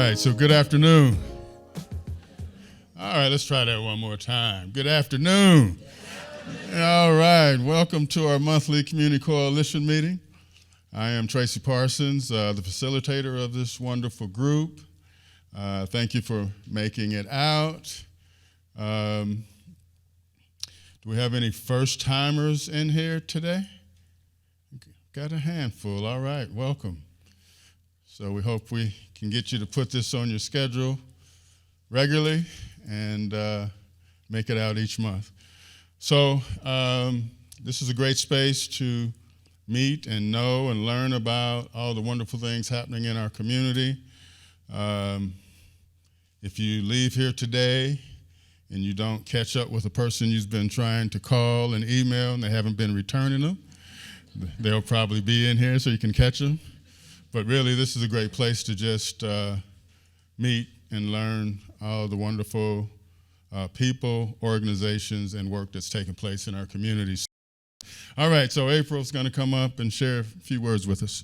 right, so good afternoon. All right, let's try that one more time. Good afternoon. All right, welcome to our monthly Community Coalition meeting. I am Tracy Parsons, the facilitator of this wonderful group. Thank you for making it out. Do we have any first-timers in here today? Got a handful. All right, welcome. So we hope we can get you to put this on your schedule regularly and make it out each month. So this is a great space to meet and know and learn about all the wonderful things happening in our community. If you leave here today and you don't catch up with a person you've been trying to call and email and they haven't been returning them, they'll probably be in here so you can catch them. But really, this is a great place to just meet and learn all the wonderful people, organizations, and work that's taking place in our communities. All right, so April's going to come up and share a few words with us.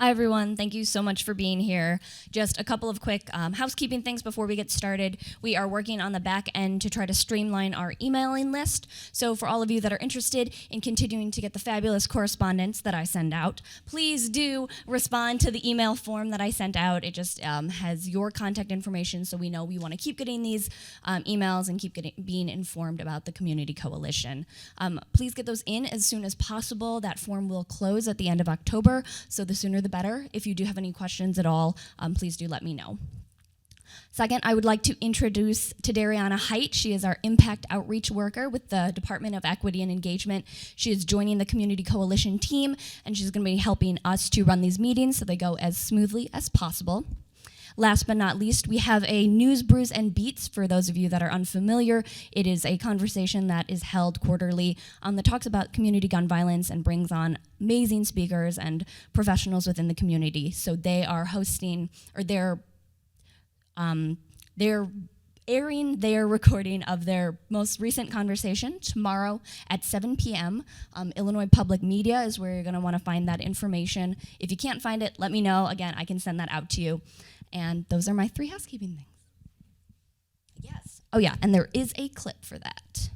Hi, everyone. Thank you so much for being here. Just a couple of quick housekeeping things before we get started. We are working on the back end to try to streamline our emailing list. So for all of you that are interested in continuing to get the fabulous correspondence that I send out, please do respond to the email form that I sent out. It just has your contact information so we know we want to keep getting these emails and keep being informed about the Community Coalition. Please get those in as soon as possible. That form will close at the end of October, so the sooner the better. If you do have any questions at all, please do let me know. Second, I would like to introduce Tadariana Height. She is our Impact Outreach Worker with the Department of Equity and Engagement. She is joining the Community Coalition team, and she's going to be helping us to run these meetings so they go as smoothly as possible. Last but not least, we have a News, Brews, and Beats. For those of you that are unfamiliar, it is a conversation that is held quarterly that talks about community gun violence and brings on amazing speakers and professionals within the community. So they are hosting, or they're airing their recording of their most recent conversation tomorrow at 7 p.m. Illinois Public Media is where you're going to want to find that information. If you can't find it, let me know. Again, I can send that out to you. And those are my 3 housekeeping things. Yes. Oh, yeah, and there is a clip for that.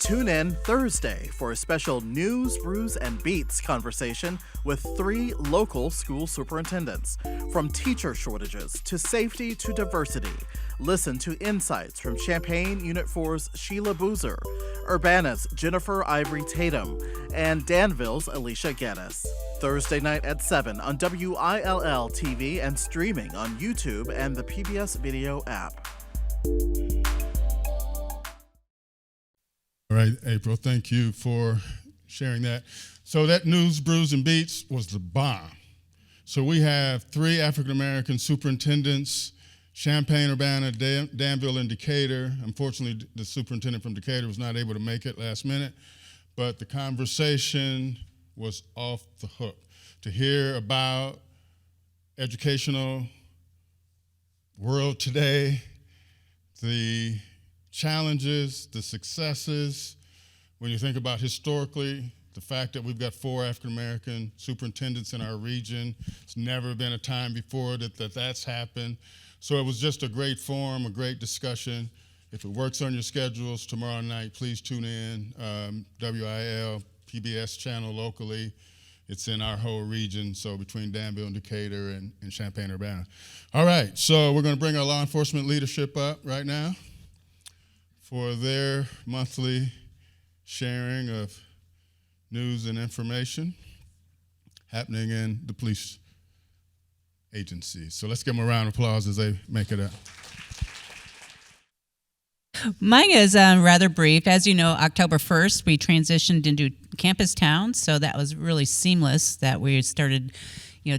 Tune in Thursday for a special News, Brews, and Beats conversation with 3 local school superintendents. From teacher shortages to safety to diversity, listen to insights from Champaign Unit 4's Sheila Boozer, Urbana's Jennifer Ivory Tatum, and Danville's Alicia Geddes. Thursday night at 7 on WILL TV and streaming on YouTube and the PBS Video app. All right, April, thank you for sharing that. So that News, Brews, and Beats was the bomb. So we have 3 African-American superintendents, Champaign, Urbana, Danville, and Decatur. Unfortunately, the superintendent from Decatur was not able to make it last minute, but the conversation was off the hook. To hear about educational world today, the challenges, the successes, when you think about historically, the fact that we've got 4 African-American superintendents in our region, it's never been a time before that's happened. So it was just a great forum, a great discussion. If it works on your schedules tomorrow night, please tune in, WIL, PBS channel locally. It's in our whole region, so between Danville and Decatur and Champaign-Urbana. All right, so we're gonna bring our law enforcement leadership up right now for their monthly sharing of news and information happening in the police agencies. So let's give them a round of applause as they make it up. Mine is rather brief. As you know, October 1st, we transitioned into campus towns, so that was really seamless that we started,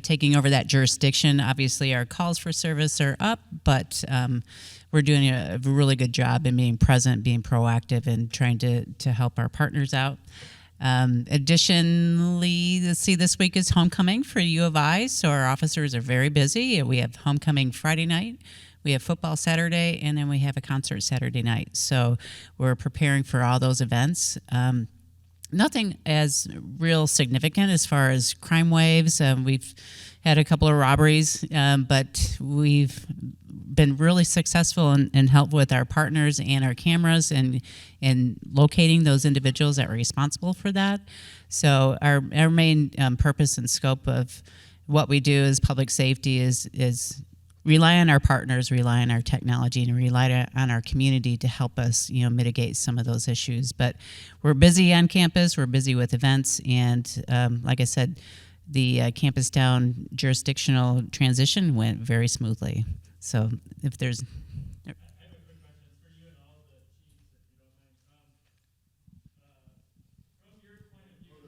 taking over that jurisdiction. Obviously, our calls for service are up, but we're doing a really good job in being present, being proactive, and trying to help our partners out. Additionally, this week is homecoming for U of I, so our officers are very busy. We have homecoming Friday night. We have football Saturday, and then we have a concert Saturday night. So we're preparing for all those events. Nothing as real significant as far as crime waves. We've had a couple of robberies, but we've been really successful in help with our partners and our cameras and locating those individuals that were responsible for that. So our main purpose and scope of what we do as public safety is rely on our partners, rely on our technology, and rely on our community to help us, mitigate some of those issues. But we're busy on campus. We're busy with events, and like I said, the campus town jurisdictional transition went very smoothly. So if there's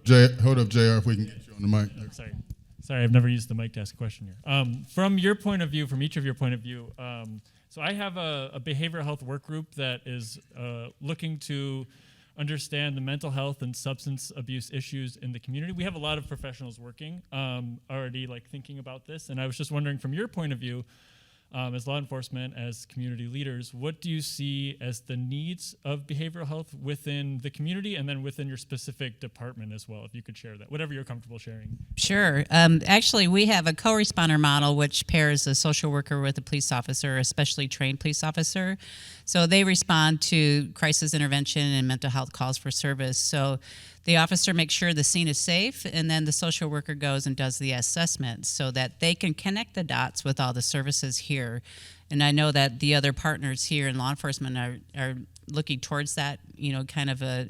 Hold up, JR, if we can get you on the mic. Sorry, I've never used the mic to ask a question here. From your point of view, from each of your point of view, so I have a behavioral health work group that is looking to understand the mental health and substance abuse issues in the community. We have a lot of professionals working already, thinking about this, and I was just wondering, from your point of view, as law enforcement, as community leaders, what do you see as the needs of behavioral health within the community and then within your specific department as well, if you could share that, whatever you're comfortable sharing? Sure. Actually, we have a co-responder model which pairs a social worker with a police officer, a specially trained police officer. So they respond to crisis intervention and mental health calls for service. So the officer makes sure the scene is safe, and then the social worker goes and does the assessment so that they can connect the dots with all the services here. And I know that the other partners here in law enforcement are looking towards that, kind of a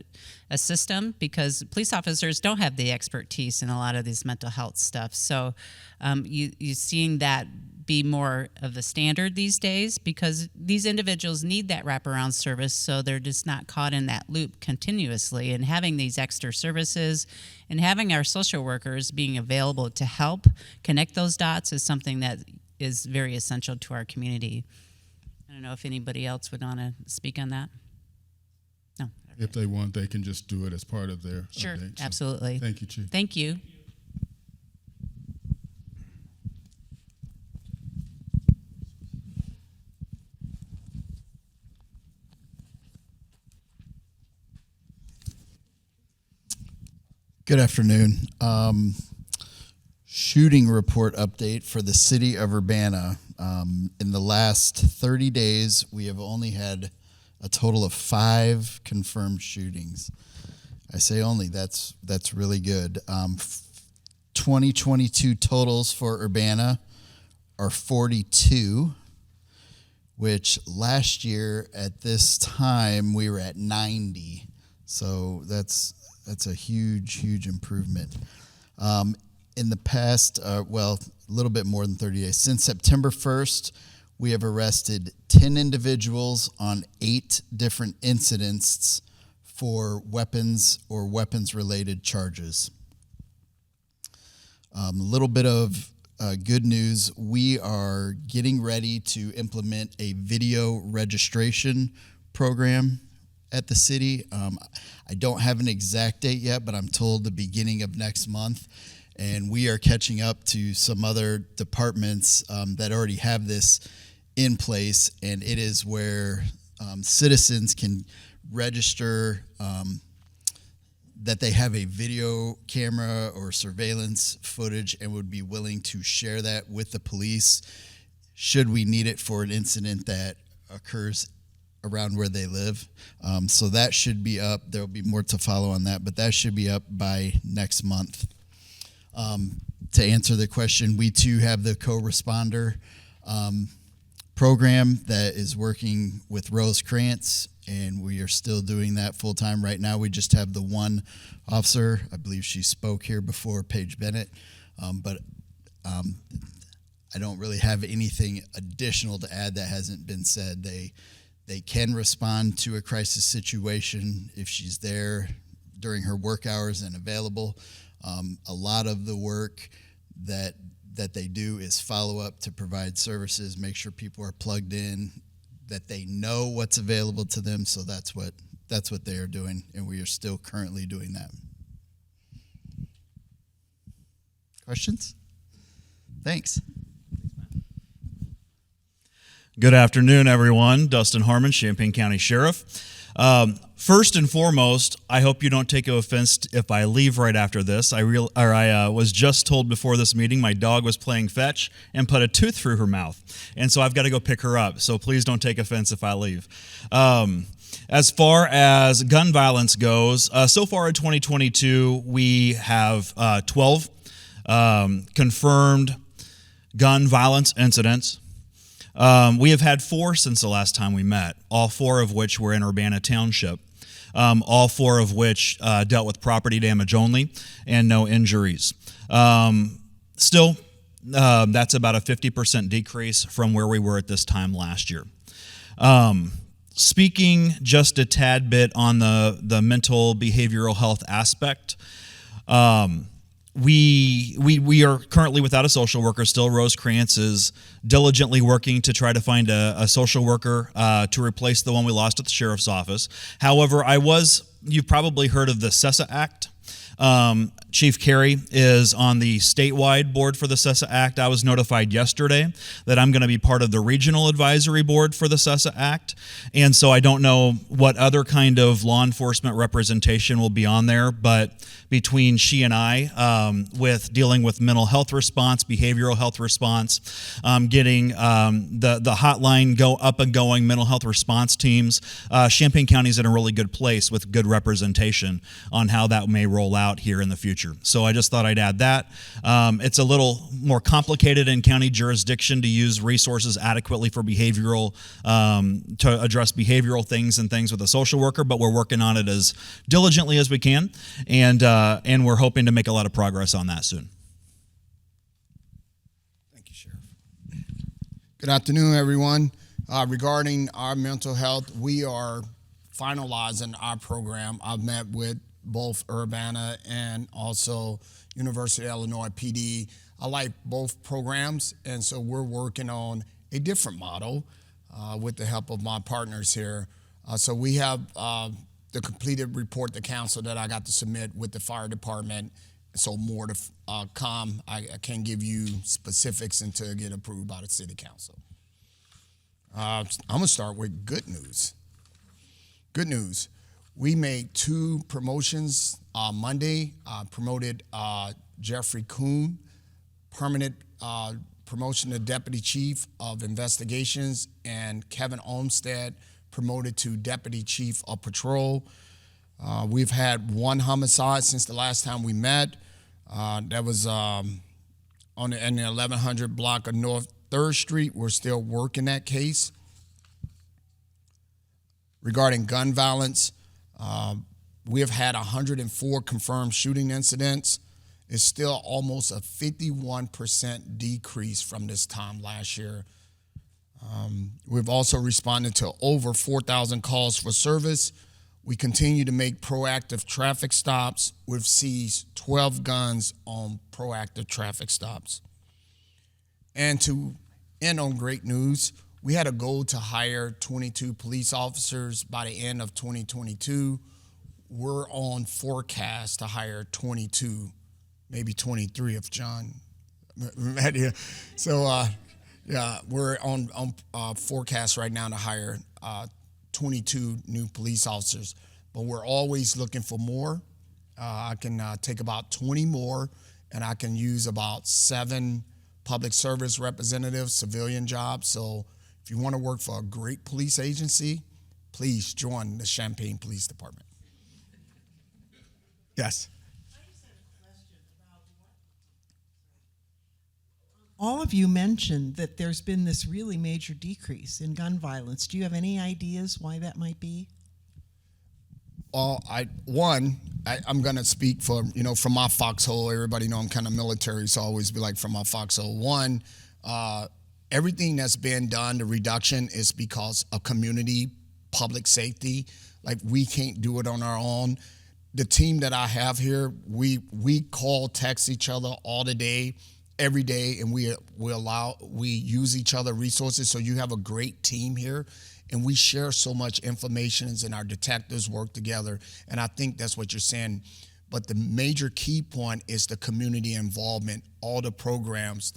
system, because police officers don't have the expertise in a lot of this mental health stuff. So you're seeing that be more of the standard these days, because these individuals need that wraparound service, so they're just not caught in that loop continuously. And having these extra services and having our social workers being available to help connect those dots is something that is very essential to our community. I don't know if anybody else would want to speak on that. No. If they want, they can just do it as part of their Sure, update. So, absolutely. thank you, Chief. Thank you. Good afternoon. Shooting report update for the city of Urbana. In the last 30 days, we have only had a total of 5 confirmed shootings. I say only, that's really good. 2022 totals for Urbana are 42, which last year at this time we were at 90. So that's a huge improvement. In the past, a little bit more than 30 days, since September 1st, we have arrested 10 individuals on 8 different incidents for weapons or weapons-related charges. A little bit of good news, we are getting ready to implement a video registration program at the city. I don't have an exact date yet, but I'm told the beginning of next month. And we are catching up to some other departments that already have this in place. And it is where citizens can register that they have a video camera or surveillance footage and would be willing to share that with the police should we need it for an incident that occurs around where they live. So that should be up. There'll be more to follow on that, but that should be up by next month. To answer the question, we too have the co-responder program that is working with Rose Krantz, and we are still doing that full time. Right now, we just have the one officer. I believe she spoke here before, Paige Bennett, but I don't really have anything additional to add that hasn't been said. They can respond to a crisis situation if she's there during her work hours and available. A lot of the work that they do is follow up to provide services, make sure people are plugged in, that they know what's available to them. So that's what they are doing, and we are still currently doing that. Questions? Thanks. Good afternoon, everyone. Dustin Harmon, Champaign County Sheriff. First and foremost, I hope you don't take offense if I leave right after this. I was just told before this meeting my dog was playing fetch and put a tooth through her mouth, and so I've got to go pick her up. So please don't take offense if I leave. As far as gun violence goes, so far in 2022, we have 12 confirmed gun violence incidents. We have had 4 since the last time we met, all 4 of which were in Urbana Township, all 4 of which dealt with property damage only and no injuries. Still, that's about a 50% decrease from where we were at this time last year. Speaking just a tad bit on the mental behavioral health aspect, we are currently without a social worker still. Rosecrans is diligently working to try to find a social worker to replace the one we lost at the sheriff's office. However, you've probably heard of the CESA Act. Chief Carey is on the statewide board for the CESA Act. I was notified yesterday that I'm going to be part of the regional advisory board for the CESA Act. And so I don't know what other kind of law enforcement representation will be on there, but between she and I, with dealing with mental health response, behavioral health response, getting the hotline up and going, mental health response teams, Champaign County is in a really good place with good representation on how that may roll out here in the future. So I just thought I'd add that. It's a little more complicated in county jurisdiction to use resources adequately for behavioral, to address behavioral things and things with a social worker, but we're working on it as diligently as we can, and we're hoping to make a lot of progress on that soon. Thank you, Sheriff. Good afternoon, everyone. Regarding our mental health, we are finalizing our program. I've met with both Urbana and also University of Illinois PD. I like both programs, and so we're working on a different model with the help of my partners here. So we have the completed report to council that I got to submit with the fire department. So more to come. I can't give you specifics until it get approved by the city council. I'm gonna start with good news. Good news. We made 2 promotions Monday. Promoted Jeffrey Kuhn, permanent promotion to Deputy Chief of Investigations, and Kevin Olmstead promoted to Deputy Chief of Patrol. We've had 1 homicide since the last time we met. That was in the 1100 block of North 3rd Street. We're still working that case. Regarding gun violence, we have had 104 confirmed shooting incidents. It's still almost a 51% decrease from this time last year. We've also responded to over 4,000 calls for service. We continue to make proactive traffic stops. We've seized 12 guns on proactive traffic stops. And to end on great news, we had a goal to hire 22 police officers by the end of 2022. We're on forecast to hire 22, maybe 23 if John met here. So yeah, we're on forecast right now to hire 22 new police officers, but we're always looking for more. I can take about 20 more, and I can use about 7 public service representatives, civilian jobs. So if you want to work for a great police agency, please join the Champaign Police Department. Yes. All of you mentioned that there's been this really major decrease in gun violence. Do you have any ideas why that might be? Well, I'm going to speak for, from my foxhole. Everybody know I'm kind of military, so I always be like from my foxhole. One, everything that's been done, the reduction is because of community, public safety. Like, we can't do it on our own. The team that I have here, we call, text each other all the day, every day, and we use each other resources. So you have a great team here, and we share so much information, and our detectives work together. And I think that's what you're saying. But the major key point is the community involvement. All the programs,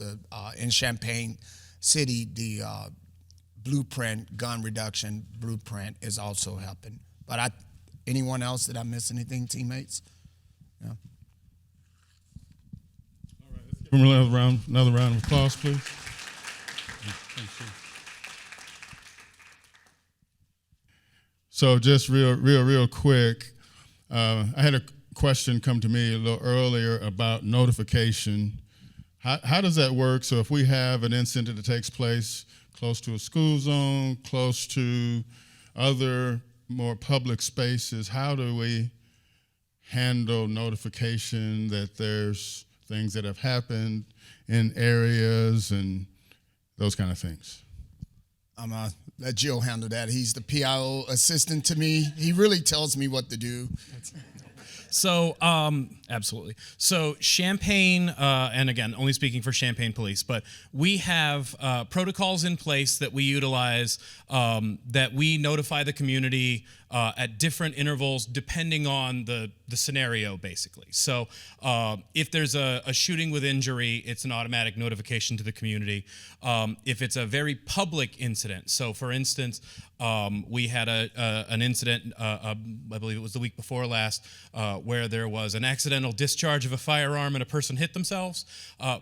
in Champaign City, the gun reduction blueprint is also helping. But anyone else, did I miss anything, teammates? Yeah. Give him another round of applause, please. So just real quick, I had a question come to me a little earlier about notification. How does that work? So if we have an incident that takes place close to a school zone, close to other more public spaces, how do we handle notification that there's things that have happened in areas and those kind of things? I'm going to let Jill handle that. He's the PIO assistant to me. He really tells me what to do. So, absolutely. So, Champaign, and again, only speaking for Champaign Police, but we have protocols in place that we utilize, that we notify the community at different intervals depending on the scenario, basically. So, if there's a shooting with injury, it's an automatic notification to the community. If it's a very public incident, so for instance, we had an incident, I believe it was the week before last, where there was an accidental discharge of a firearm and a person hit themselves,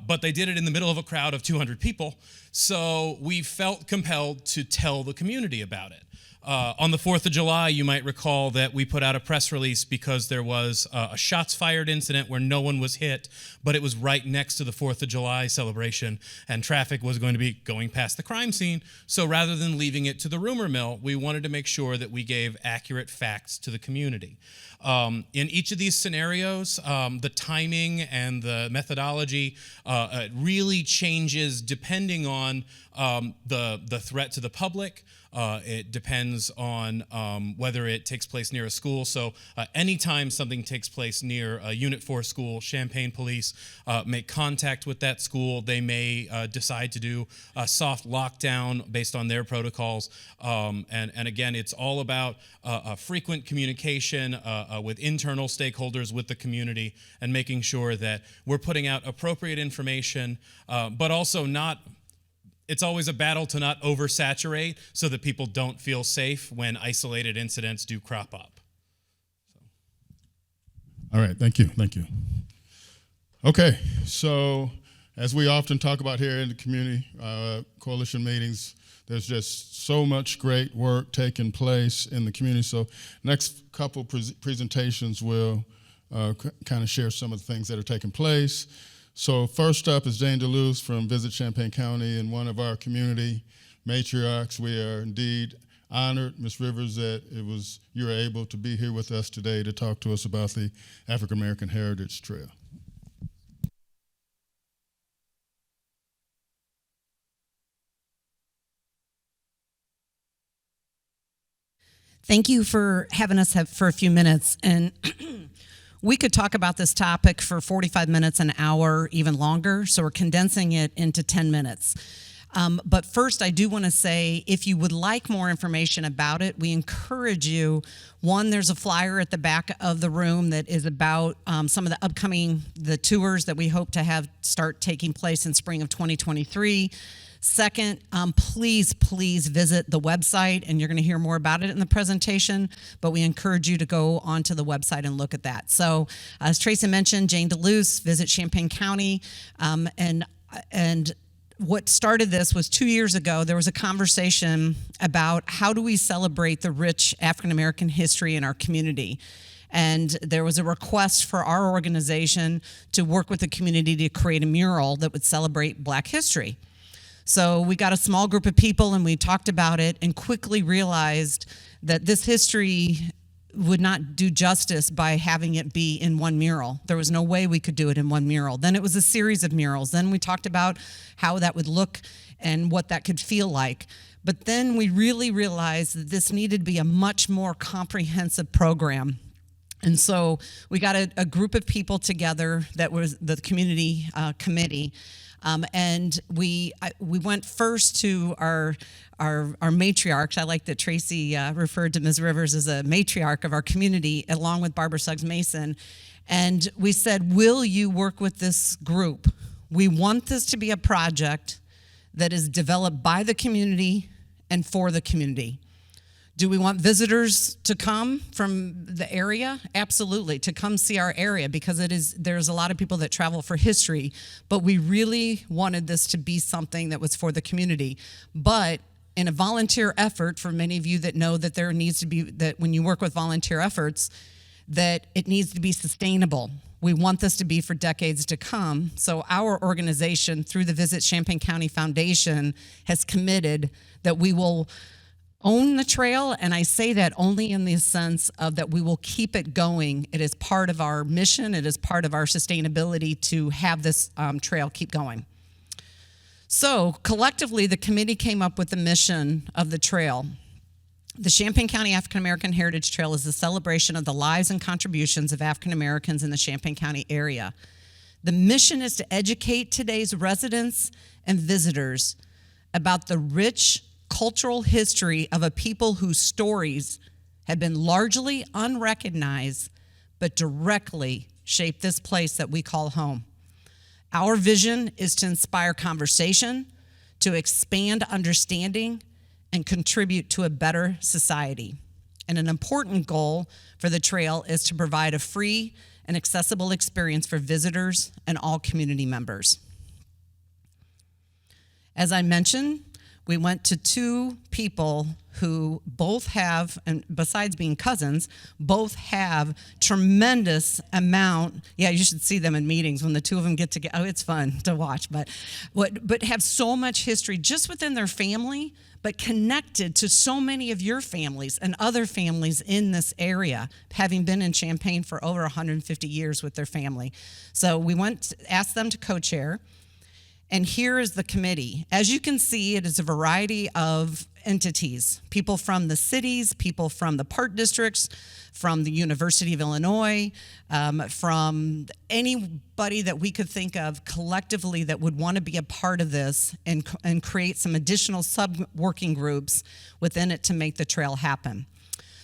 but they did it in the middle of a crowd of 200 people. So we felt compelled to tell the community about it. On the 4th of July, you might recall that we put out a press release because there was a shots fired incident where no one was hit, but it was right next to the 4th of July celebration, and traffic was going to be going past the crime scene. So rather than leaving it to the rumor mill, we wanted to make sure that we gave accurate facts to the community. In each of these scenarios, the timing and the methodology really changes depending on the threat to the public. It depends on whether it takes place near a school. So anytime something takes place near a Unit 4 school, Champaign Police make contact with that school. They may decide to do a soft lockdown based on their protocols. And again, it's all about frequent communication with internal stakeholders, with the community, and making sure that we're putting out appropriate information, but also not. It's always a battle to not oversaturate so that people don't feel safe when isolated incidents do crop up. All right, thank you. Okay, so as we often talk about here in the community coalition meetings, there's just so much great work taking place in the community. So next couple presentations will kind of share some of the things that are taking place. So first up is Jane DeLuz from Visit Champaign County, and one of our community matriarchs. We are indeed honored, Ms. Rivers, that you were able to be here with us today to talk to us about the African American Heritage Trail. Thank you for having us for a few minutes. And we could talk about this topic for 45 minutes, an hour, even longer. So we're condensing it into 10 minutes. But first, I do want to say, if you would like more information about it, we encourage you. One, there's a flyer at the back of the room that is about some of the upcoming tours that we hope to have start taking place in spring of 2023. Second, please visit the website, and you're going to hear more about it in the presentation, but we encourage you to go onto the website and look at that. So as Tracy mentioned, Jane DeLuz, Visit Champaign County, and what started this was 2 years ago. There was a conversation about how do we celebrate the rich African American history in our community. And there was a request for our organization to work with the community to create a mural that would celebrate Black history. So we got a small group of people and we talked about it and quickly realized that this history would not do justice by having it be in one mural. There was no way we could do it in one mural. Then it was a series of murals. Then we talked about how that would look and what that could feel like. But then we really realized that this needed to be a much more comprehensive program. And so we got a group of people together that was the community committee. And we went first to our matriarchs. I like that Tracy referred to Ms. Rivers as a matriarch of our community, along with Barbara Suggs Mason. And we said, will you work with this group? We want this to be a project that is developed by the community and for the community. Do we want visitors to come from the area? Absolutely, to come see our area, because there's a lot of people that travel for history, but we really wanted this to be something that was for the community. But in a volunteer effort, for many of you that know that there needs to be, that when you work with volunteer efforts, that it needs to be sustainable. We want this to be for decades to come. So our organization, through the Visit Champaign County Foundation, has committed that we will own the trail, and I say that only in the sense of that we will keep it going. It is part of our mission. It is part of our sustainability to have this trail keep going. So collectively, the committee came up with the mission of the trail. The Champaign County African American Heritage Trail is a celebration of the lives and contributions of African Americans in the Champaign County area. The mission is to educate today's residents and visitors about the rich cultural history of a people whose stories have been largely unrecognized but directly shape this place that we call home. Our vision is to inspire conversation, to expand understanding, and contribute to a better society. And an important goal for the trail is to provide a free and accessible experience for visitors and all community members. As I mentioned, we went to two people who both have, and besides being cousins, both have tremendous amount. Yeah, you should see them in meetings when the two of them get together. Oh, it's fun to watch, but have so much history just within their family, but connected to so many of your families and other families in this area, having been in Champaign for over 150 years with their family. So we asked them to co-chair. And here is the committee. As you can see, it is a variety of entities, people from the cities, people from the park districts, from the University of Illinois, from anybody that we could think of collectively that would want to be a part of this and create some additional sub-working groups within it to make the trail happen.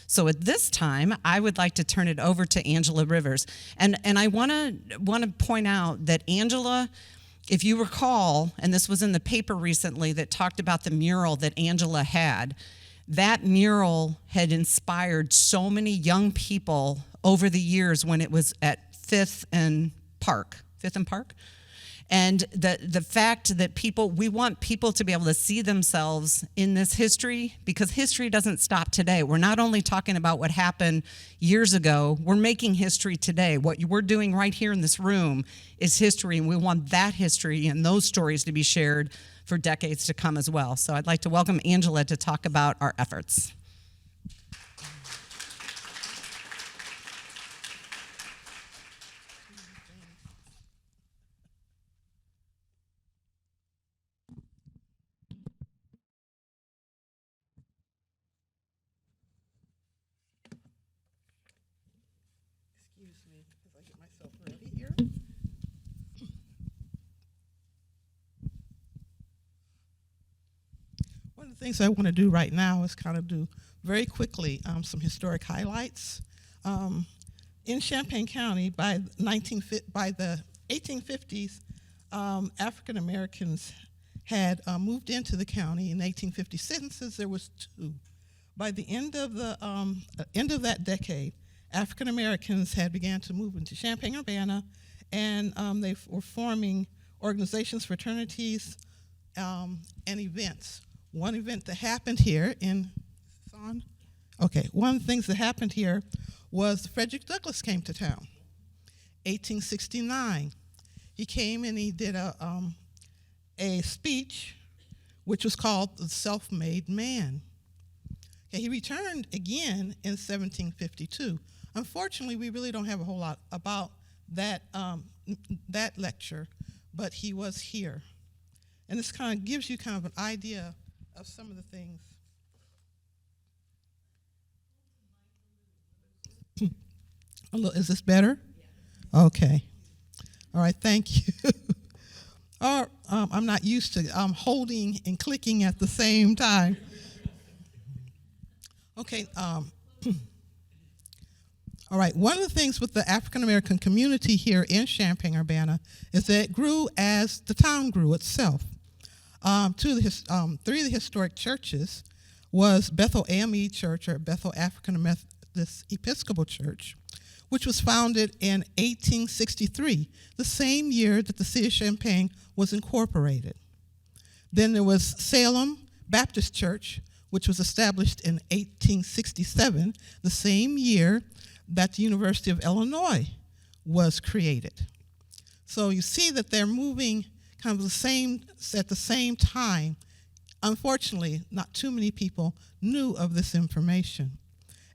So at this time, I would like to turn it over to Angela Rivers. And I want to point out that Angela, if you recall, and this was in the paper recently that talked about the mural that Angela had, that mural had inspired so many young people over the years when it was at Fifth and Park. And the fact that we want people to be able to see themselves in this history, because history doesn't stop today. We're not only talking about what happened years ago, we're making history today. What we're doing right here in this room is history, and we want that history and those stories to be shared for decades to come as well. So I'd like to welcome Angela to talk about our efforts. One of the things I want to do right now is kind of do very quickly some historic highlights. In Champaign County, by the 1850s, African Americans had moved into the county in 1850. Census, there was 2. By the end of that decade, African Americans had began to move into Champaign-Urbana, and they were forming organizations, fraternities, and events. One event that happened here one of the things that happened here was Frederick Douglass came to town, 1869. He came and he did a speech which was called The Self-Made Man. Okay, he returned again in 1752. Unfortunately, we really don't have a whole lot about that lecture, but he was here. And this kind of gives you kind of an idea of some of the things. Is this better? Okay. All right, thank you. I'm not used to holding and clicking at the same time. Okay. All right, one of the things with the African American community here in Champaign-Urbana is that it grew as the town grew itself. 3 of the historic churches was Bethel AME Church, or Bethel African Methodist Episcopal Church, which was founded in 1863, the same year that the city of Champaign was incorporated. Then there was Salem Baptist Church, which was established in 1867, the same year that the University of Illinois was created. So you see that they're moving kind of at the same time. Unfortunately, not too many people knew of this information.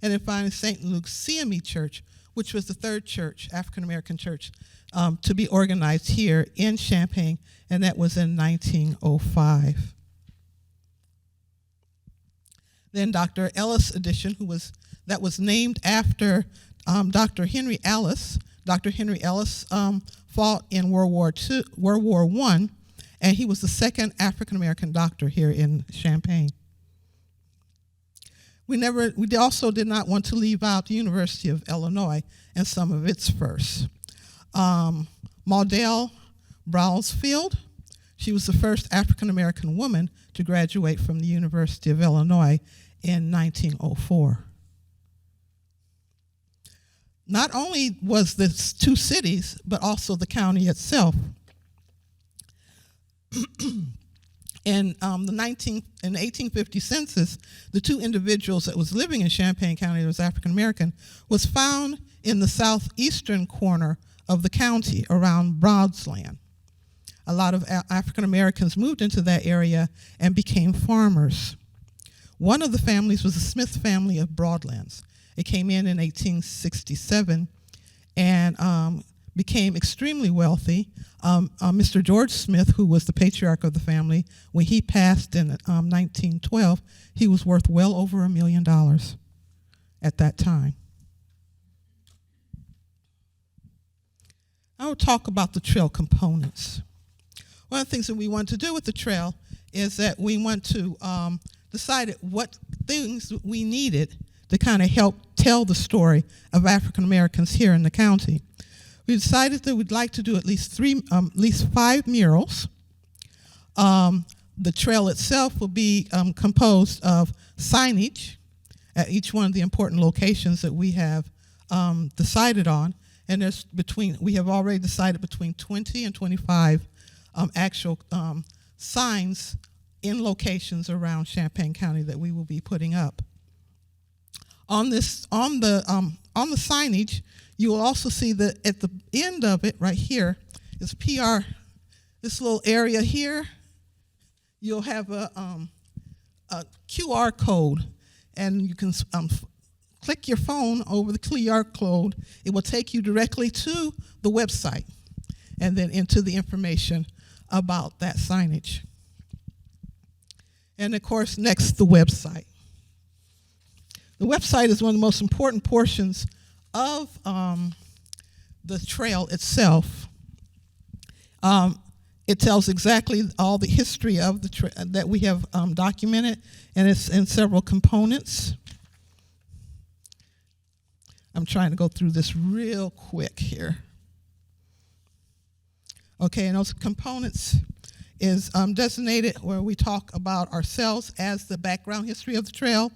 And then finally, St. Luke's CME Church, which was the third church, African American church, to be organized here in Champaign, and that was in 1905. Then Dr. Ellis Edition, that was named after Dr. Henry Ellis. Dr. Henry Ellis fought in World War I, and he was the second African American doctor here in Champaign. We also did not want to leave out the University of Illinois and some of its firsts. Maudel Brausfield, she was the first African American woman to graduate from the University of Illinois in 1904. Not only was this two cities, but also the county itself. In the 1850 census, the two individuals that was living in Champaign County that was African American was found in the southeastern corner of the county around Broadsland. A lot of African Americans moved into that area and became farmers. One of the families was the Smith family of Broadlands. It came in 1867 and became extremely wealthy. Mr. George Smith, who was the patriarch of the family, when he passed in 1912, he was worth well over $1 million at that time. I will talk about the trail components. One of the things that we want to do with the trail is that we want to decide what things we needed to kind of help tell the story of African Americans here in the county. We decided that we'd like to do at least 5 murals. The trail itself will be composed of signage at each one of the important locations that we have decided on, and we have already decided between 20 and 25 actual signs in locations around Champaign County that we will be putting up. On the signage, you will also see that at the end of it, right here, is PR. This little area here, you'll have a QR code, and you can click your phone over the QR code. It will take you directly to the website, and then into the information about that signage. And of course, next, the website. The website is one of the most important portions of the trail itself. It tells exactly all the history of the trail that we have documented, and it's in several components. I'm trying to go through this real quick here. Okay, and those components is designated where we talk about ourselves as the background history of the trail,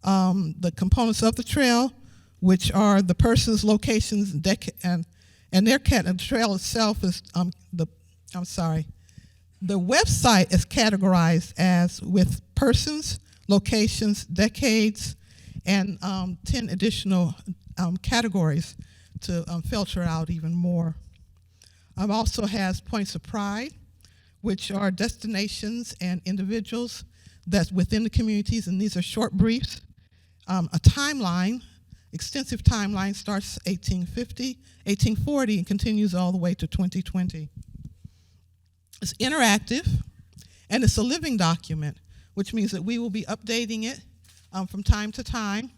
the components of the trail, which are the persons, locations, and their the trail itself is the website is categorized as with persons, locations, decades, and 10 additional categories to filter out even more. Also has points of pride, which are destinations and individuals that's within the communities, and these are short briefs. A timeline, extensive timeline, starts 1840 and continues all the way to 2020. It's interactive, and it's a living document, which means that we will be updating it from time to time.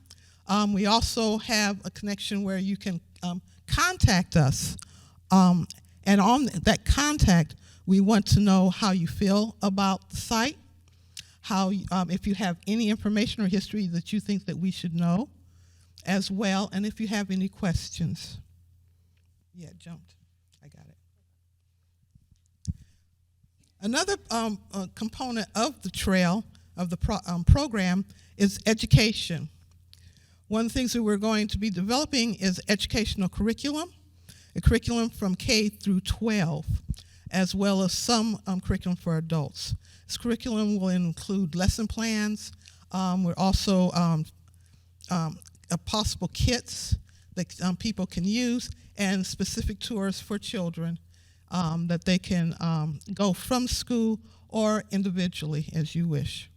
We also have a connection where you can contact us, and on that contact, we want to know how you feel about the site, if you have any information or history that you think that we should know as well, and if you have any questions. Yeah, it jumped. I got it. Another component of the trail of the program is education. One of the things that we're going to be developing is educational curriculum, a curriculum from K through 12, as well as some curriculum for adults. This curriculum will include lesson plans. We're also possible kits that people can use, and specific tours for children that they can go from school or individually as you wish.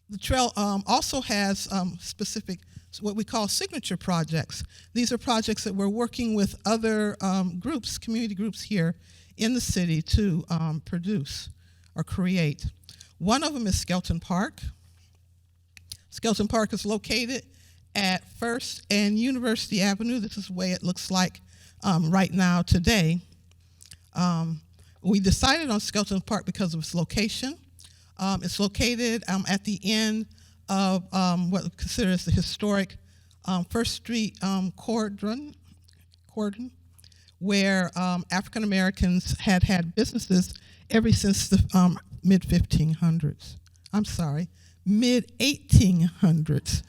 The trail also has specific, what we call signature projects. These are projects that we're working with other groups, community groups here in the city to produce or create. One of them is Skelton Park. Skelton Park is located at 1st and University Avenue. This is the way it looks like right now today. We decided on Skelton Park because of its location. It's located at the end of what considers the historic First Street cordon, where African Americans had businesses ever since the mid-1500s. I'm sorry, mid-1800s.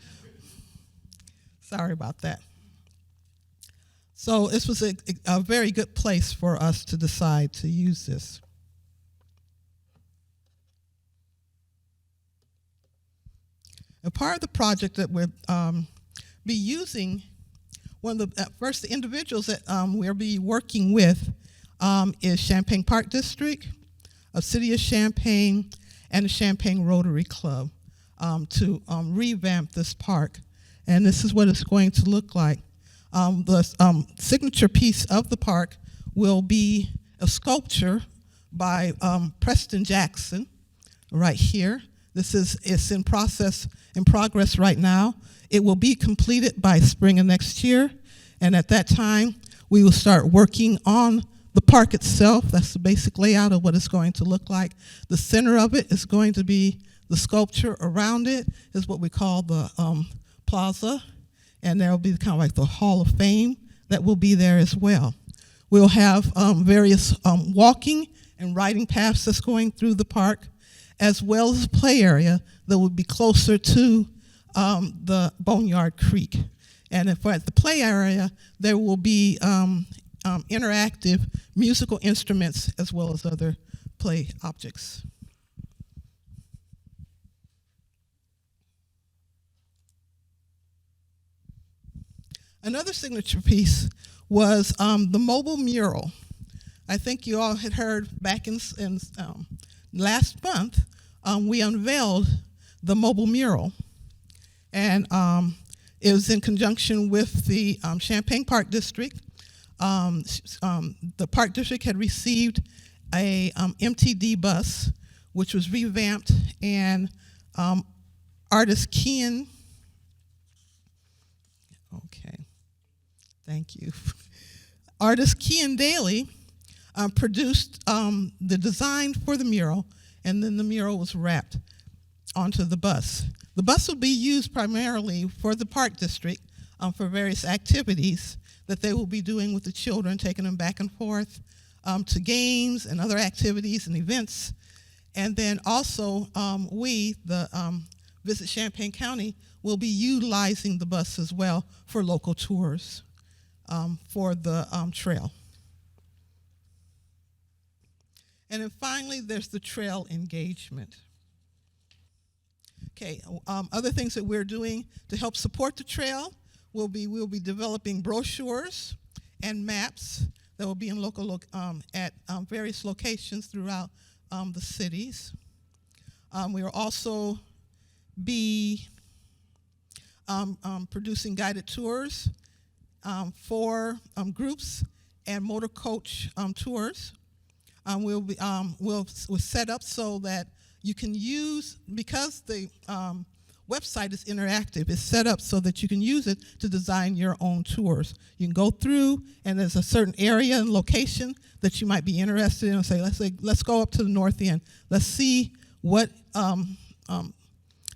Sorry about that. So this was a very good place for us to decide to use this. A part of the project that we'll be using, one of the first individuals that we'll be working with is Champaign Park District, a City of Champaign, and the Champaign Rotary Club to revamp this park. And this is what it's going to look like. The signature piece of the park will be a sculpture by Preston Jackson right here. It's in progress right now. It will be completed by spring of next year, and at that time, we will start working on the park itself. That's the basic layout of what it's going to look like. The center of it is going to be the sculpture. Around it is what we call the plaza, and there will be kind of like the Hall of Fame that will be there as well. We'll have various walking and riding paths that's going through the park, as well as a play area that would be closer to the Boneyard Creek. And at the play area, there will be interactive musical instruments as well as other play objects. Another signature piece was the mobile mural. I think you all had heard back in last month, we unveiled the mobile mural. And it was in conjunction with the Champaign Park District. The Park District had received a MTD bus, which was revamped, and artist Kian, okay, thank you. Artist Kian Daly produced the design for the mural, and then the mural was wrapped onto the bus. The bus will be used primarily for the Park District for various activities that they will be doing with the children, taking them back and forth to games and other activities and events. And then also we, the Visit Champaign County, will be utilizing the bus as well for local tours for the trail. And then finally, there's the trail engagement. Okay, other things that we're doing to help support the trail, we'll be developing brochures and maps that will be in at various locations throughout the cities. We will also be producing guided tours for groups and motor coach tours. We'll set up so that you can use, because the website is interactive, it's set up so that you can use it to design your own tours. You can go through, and there's a certain area and location that you might be interested in, and say, let's go up to the north end. Let's see what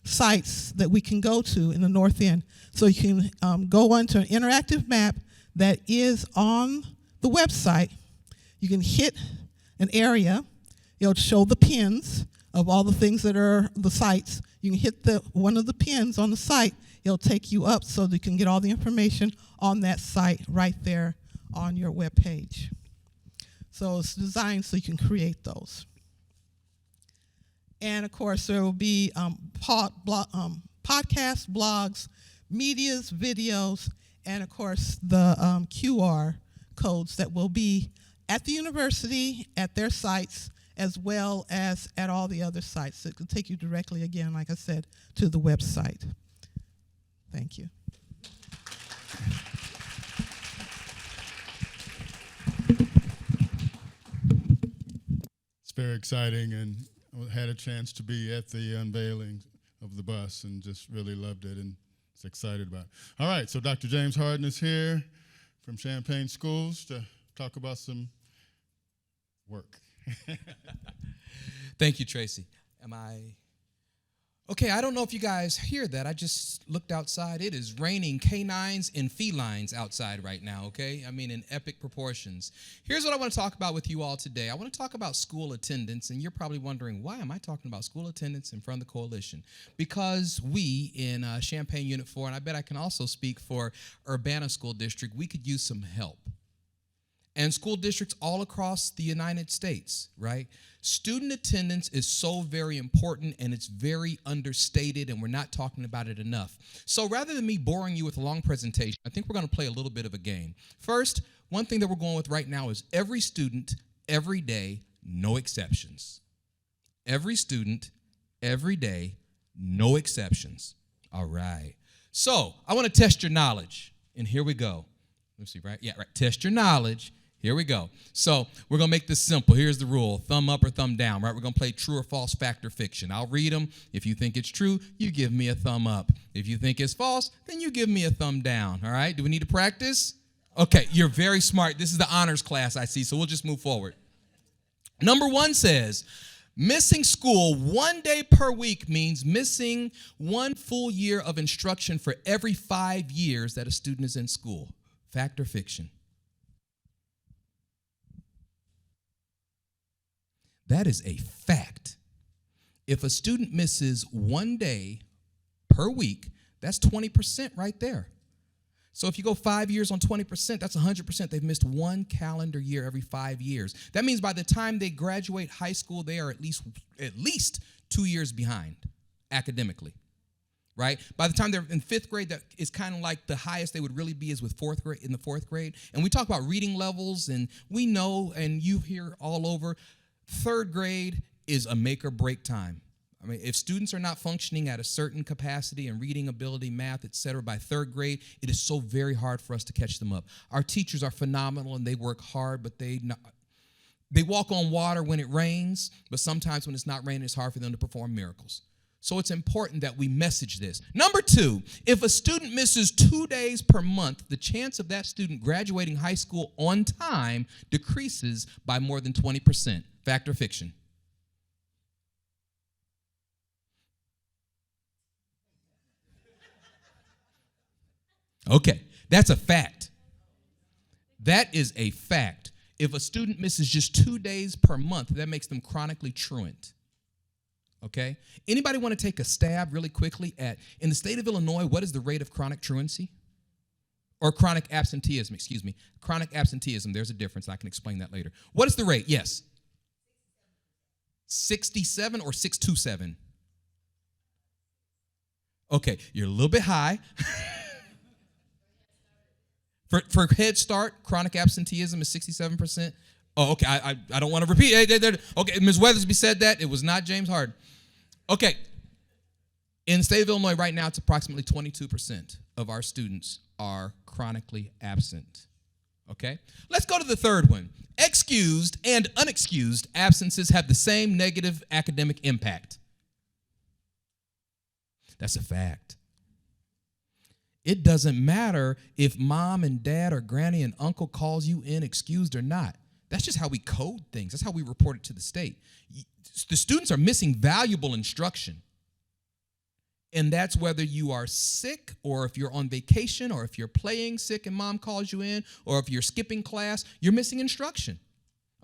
sites that we can go to in the north end. So you can go onto an interactive map that is on the website. You can hit an area. It'll show the pins of all the things that are the sites. You can hit one of the pins on the site. It'll take you up so that you can get all the information on that site right there on your web page. So it's designed so you can create those. And of course, there will be podcasts, blogs, medias, videos, and of course the QR codes that will be at the university, at their sites, as well as at all the other sites. It will take you directly, again, like I said, to the website. Thank you. It's very exciting, and I had a chance to be at the unveiling of the bus and just really loved it and was excited about it. All right, so Dr. James Harden is here from Champaign Schools to talk about some work. Thank you, Tracy. Okay, I don't know if you guys hear that. I just looked outside. It is raining canines and felines outside right now, okay? I mean, in epic proportions. Here's what I want to talk about with you all today. I want to talk about school attendance, and you're probably wondering, why am I talking about school attendance in front of the coalition? Because we in Champaign Unit 4, and I bet I can also speak for Urbana School District, we could use some help. And school districts all across the United States, right? Student attendance is so very important, and it's very understated, and we're not talking about it enough. So rather than me boring you with a long presentation, I think we're going to play a little bit of a game. First, one thing that we're going with right now is every student, every day, no exceptions. Every student, every day, no exceptions. All right. So I want to test your knowledge, and here we go. Let me see, right? Yeah, right. Test your knowledge. Here we go. So we're going to make this simple. Here's the rule. Thumb up or thumb down, right? We're going to play true or false, fact or fiction. I'll read them. If you think it's true, you give me a thumb up. If you think it's false, then you give me a thumb down, all right? Do we need to practice? Okay, you're very smart. This is the honors class, I see, so we'll just move forward. Number 1 says, missing school 1 day per week means missing 1 full year of instruction for every 5 years that a student is in school. Fact or fiction? That is a fact. If a student misses 1 day per week, that's 20% right there. So if you go 5 years on 20%, that's 100%. They've missed 1 calendar year every 5 years. That means by the time they graduate high school, they are at least 2 years behind academically, right? By the time they're in 5th grade, that is kind of like the highest they would really be is with 4th grade, in the 4th grade. And we talk about reading levels, and we know, and you hear all over, 3rd grade is a make or break time. I mean, if students are not functioning at a certain capacity and reading ability, math, et cetera, by 3rd grade, it is so very hard for us to catch them up. Our teachers are phenomenal and they work hard, but they walk on water when it rains, but sometimes when it's not raining, it's hard for them to perform miracles. So it's important that we message this. Number 2, if a student misses 2 days per month, the chance of that student graduating high school on time decreases by more than 20%. Fact or fiction? Okay, that's a fact. That is a fact. If a student misses just 2 days per month, that makes them chronically truant. Okay? Anybody want to take a stab really quickly at, in the state of Illinois, what is the rate of chronic truancy? Or chronic absenteeism, excuse me. Chronic absenteeism, there's a difference. I can explain that later. What is the rate? Yes. 67 or 627? Okay, you're a little bit high. For Head Start, chronic absenteeism is 67%. Oh, okay, I don't want to repeat. Okay, Ms. Weathersby said that. It was not James Harden. Okay, in the state of Illinois right now, it's approximately 22% of our students are chronically absent. Okay, let's go to the third one. Excused and unexcused absences have the same negative academic impact. That's a fact. It doesn't matter if mom and dad or granny and uncle calls you in excused or not. That's just how we code things. That's how we report it to the state. The students are missing valuable instruction. And that's whether you are sick or if you're on vacation or if you're playing sick and mom calls you in or if you're skipping class, you're missing instruction.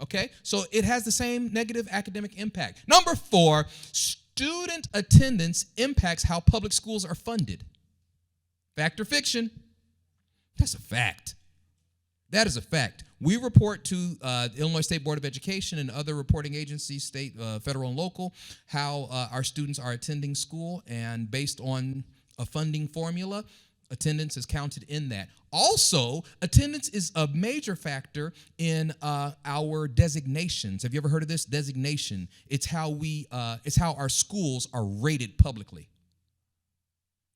Okay, so it has the same negative academic impact. Number 4, student attendance impacts how public schools are funded. Fact or fiction? That's a fact. That is a fact. We report to the Illinois State Board of Education and other reporting agencies, state, federal, and local, how our students are attending school, and based on a funding formula, attendance is counted in that. Also, attendance is a major factor in our designations. Have you ever heard of this? Designation. It's how our schools are rated publicly,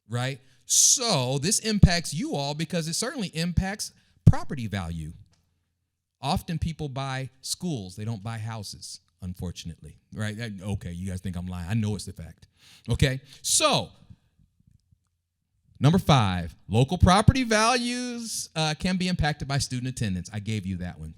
right? So this impacts you all because it certainly impacts property value. Often people buy schools, they don't buy houses, unfortunately, right? Okay, you guys think I'm lying. I know it's the fact. Okay, so number 5, local property values can be impacted by student attendance. I gave you that one.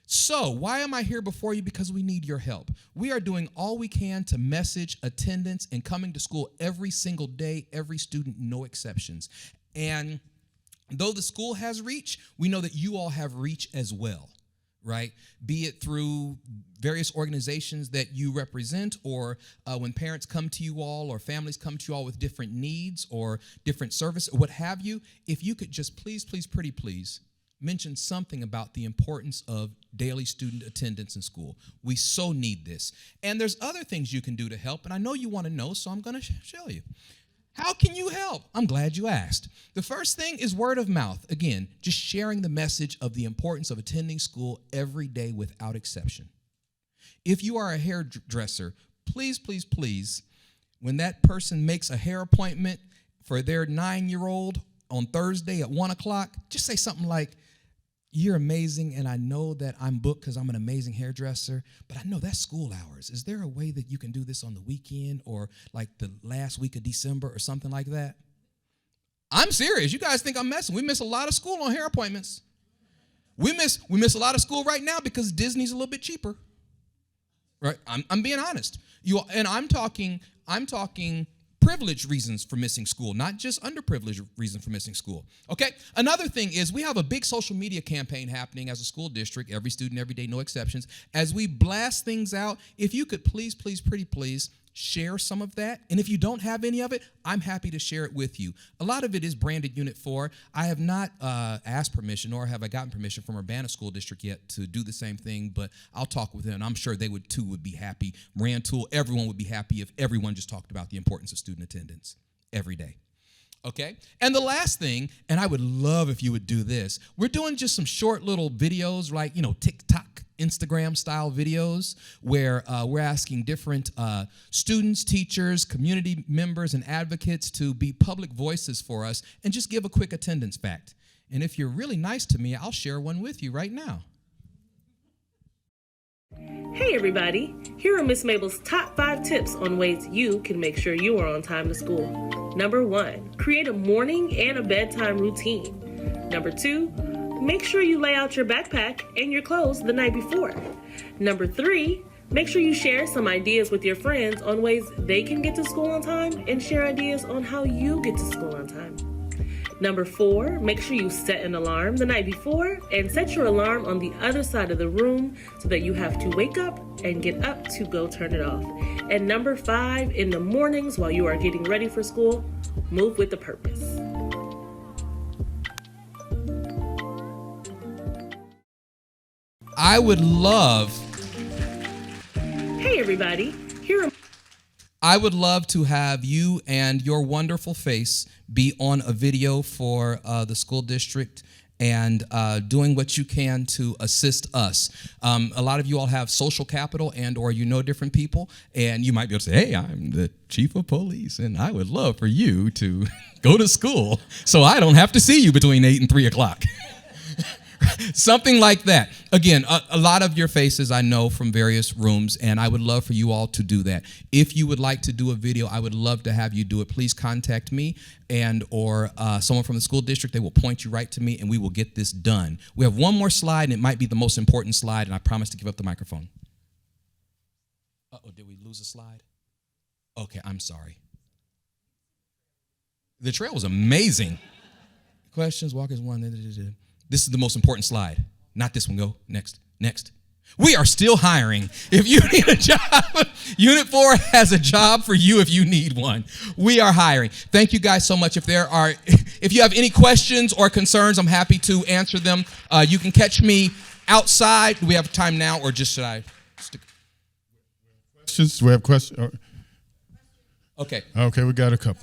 So why am I here before you? Because we need your help. We are doing all we can to message attendance and coming to school every single day, every student, no exceptions. And though the school has reach, we know that you all have reach as well, right? Be it through various organizations that you represent, or when parents come to you all, or families come to you all with different needs or different service, or what have you. If you could just please, pretty please, mention something about the importance of daily student attendance in school. We so need this. And there's other things you can do to help, and I know you want to know, so I'm going to show you. How can you help? I'm glad you asked. The first thing is word of mouth. Again, just sharing the message of the importance of attending school every day without exception. If you are a hairdresser, please, when that person makes a hair appointment for their 9-year-old on Thursday at 1 o'clock, just say something like, "You're amazing, and I know that I'm booked because I'm an amazing hairdresser, but I know that's school hours. Is there a way that you can do this on the weekend or like the last week of December or something like that?" I'm serious. You guys think I'm messing. We miss a lot of school on hair appointments. We miss a lot of school right now because Disney's a little bit cheaper. Right? I'm being honest. I'm talking privileged reasons for missing school, not just underprivileged reasons for missing school. Okay? Another thing is we have a big social media campaign happening as a school district, every student, every day, no exceptions. As we blast things out, if you could please, pretty please, share some of that. And if you don't have any of it, I'm happy to share it with you. A lot of it is branded Unit 4. I have not asked permission, nor have I gotten permission from Urbana School District yet to do the same thing, but I'll talk with them. I'm sure they would be happy. Rantoul, everyone would be happy if everyone just talked about the importance of student attendance every day. Okay? And the last thing, and I would love if you would do this, we're doing just some short little videos like, TikTok, Instagram style videos where we're asking different students, teachers, community members, and advocates to be public voices for us and just give a quick attendance fact. And if you're really nice to me, I'll share one with you right now. Hey everybody, here are Miss Mabel's top 5 tips on ways you can make sure you are on time to school. Number 1, create a morning and a bedtime routine. Number 2, make sure you lay out your backpack and your clothes the night before. Number 3, make sure you share some ideas with your friends on ways they can get to school on time and share ideas on how you get to school on time. Number 4, make sure you set an alarm the night before and set your alarm on the other side of the room so that you have to wake up and get up to go turn it off. And number 5, in the mornings while you are getting ready for school, move with a purpose. I would love. Hey everybody, I would love to have you and your wonderful face be on a video for the school district and doing what you can to assist us. A lot of you all have social capital and or different people, and you might be able to say, "Hey, I'm the chief of police, and I would love for you to go to school so I don't have to see you between 8 and 3 o'clock." Something like that. Again, a lot of your faces I know from various rooms, and I would love for you all to do that. If you would like to do a video, I would love to have you do it. Please contact me and or someone from the school district. They will point you right to me, and we will get this done. We have one more slide, and it might be the most important slide, and I promise to give up the microphone. Uh-oh, did we lose a slide? Okay, I'm sorry. The trail was amazing. Questions, walkers, one. This is the most important slide. Not this one. Go next. We are still hiring. If you need a job, Unit 4 has a job for you if you need one. We are hiring. Thank you guys so much. If you have any questions or concerns, I'm happy to answer them. You can catch me outside. Do we have time now, or just should I stick? Questions? Do we have questions? Okay. Okay, we got a couple.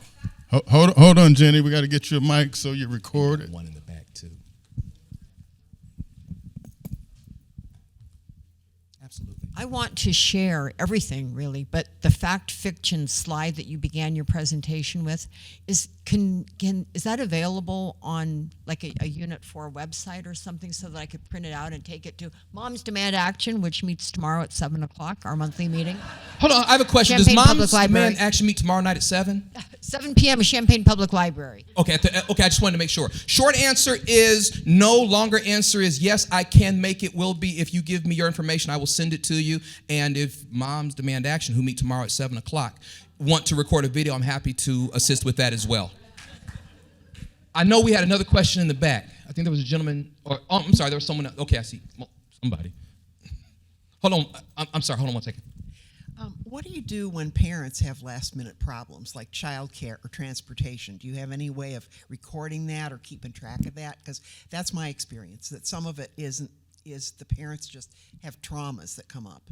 Hold on, Jenny. We got to get you a mic so you record it. One in the back, too. Absolutely. I want to share everything, really, but the fact fiction slide that you began your presentation with is that available on like a Unit 4 website or something so that I could print it out and take it to Moms Demand Action, which meets tomorrow at 7 o'clock, our monthly meeting? Hold on, I have a question. Champaign Does Public Moms Library. Demand Action meet tomorrow night at 7? 7 p.m. at Champaign Public Library. Okay, I just wanted to make sure. Short answer is no. Longer answer is yes, I can make it, will be. If you give me your information, I will send it to you. And if Moms Demand Action, who meet tomorrow at 7 o'clock, want to record a video, I'm happy to assist with that as well. I know we had another question in the back. I think there was a gentleman, I'm sorry, there was someone else. Okay, I see somebody. Hold on, I'm sorry, hold on one second. What do you do when parents have last-minute problems like childcare or transportation? Do you have any way of recording that or keeping track of that? Because that's my experience, that some of it is the parents just have traumas that come up.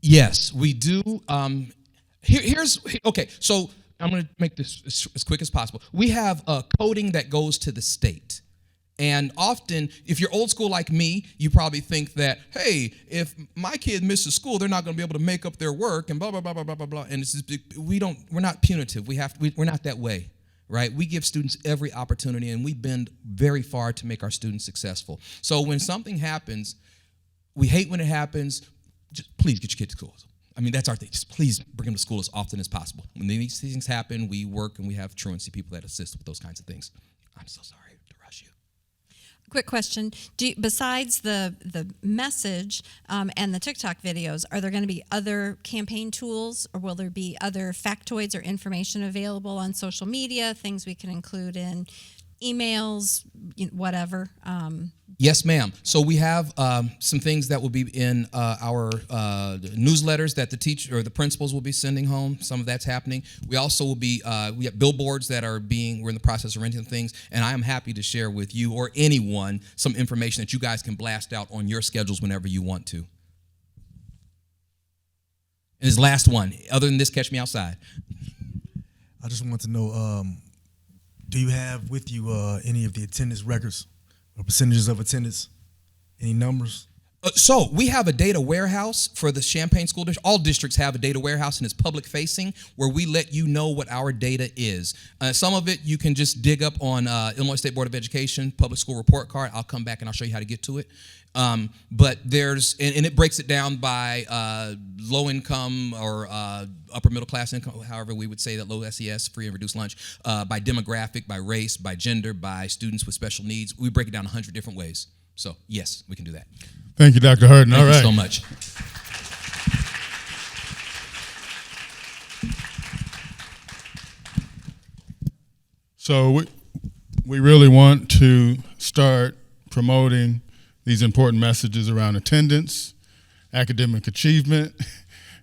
Yes, we do. Okay, so I'm going to make this as quick as possible. We have coding that goes to the state. And often, if you're old school like me, you probably think that, hey, if my kid misses school, they're not going to be able to make up their work and blah, blah, blah, blah, blah, blah, blah. And it's just, we're not punitive. We're not that way, right? We give students every opportunity, and we bend very far to make our students successful. So when something happens, we hate when it happens. Just please get your kid to school. I mean, that's our thing. Just please bring them to school as often as possible. When these things happen, we work and we have truancy people that assist with those kinds of things. I'm so sorry to rush you. Quick question. Besides the message and the TikTok videos, are there going to be other campaign tools, or will there be other factoids or information available on social media, things we can include in emails, whatever? Yes, ma'am. So we have some things that will be in our newsletters that the teacher or the principals will be sending home. Some of that's happening. We also will be, we have billboards that we're in the process of renting things, and I am happy to share with you or anyone some information that you guys can blast out on your schedules whenever you want to. And his last one, other than this, catch me outside. I just want to know, do you have with you any of the attendance records or percentages of attendance? Any numbers? So we have a data warehouse for the Champaign School District. All districts have a data warehouse, and it's public facing, where we let you know what our data is. Some of it you can just dig up on Illinois State Board of Education public school report card. I'll come back and I'll show you how to get to it. But there's, and it breaks it down by low income or upper middle class income, however we would say that, low SES, free and reduced lunch, by demographic, by race, by gender, by students with special needs. We break it down 100 different ways. So yes, we can do that. Thank you, Dr. Hurden. All right. Thank you so much. So we really want to start promoting these important messages around attendance, academic achievement,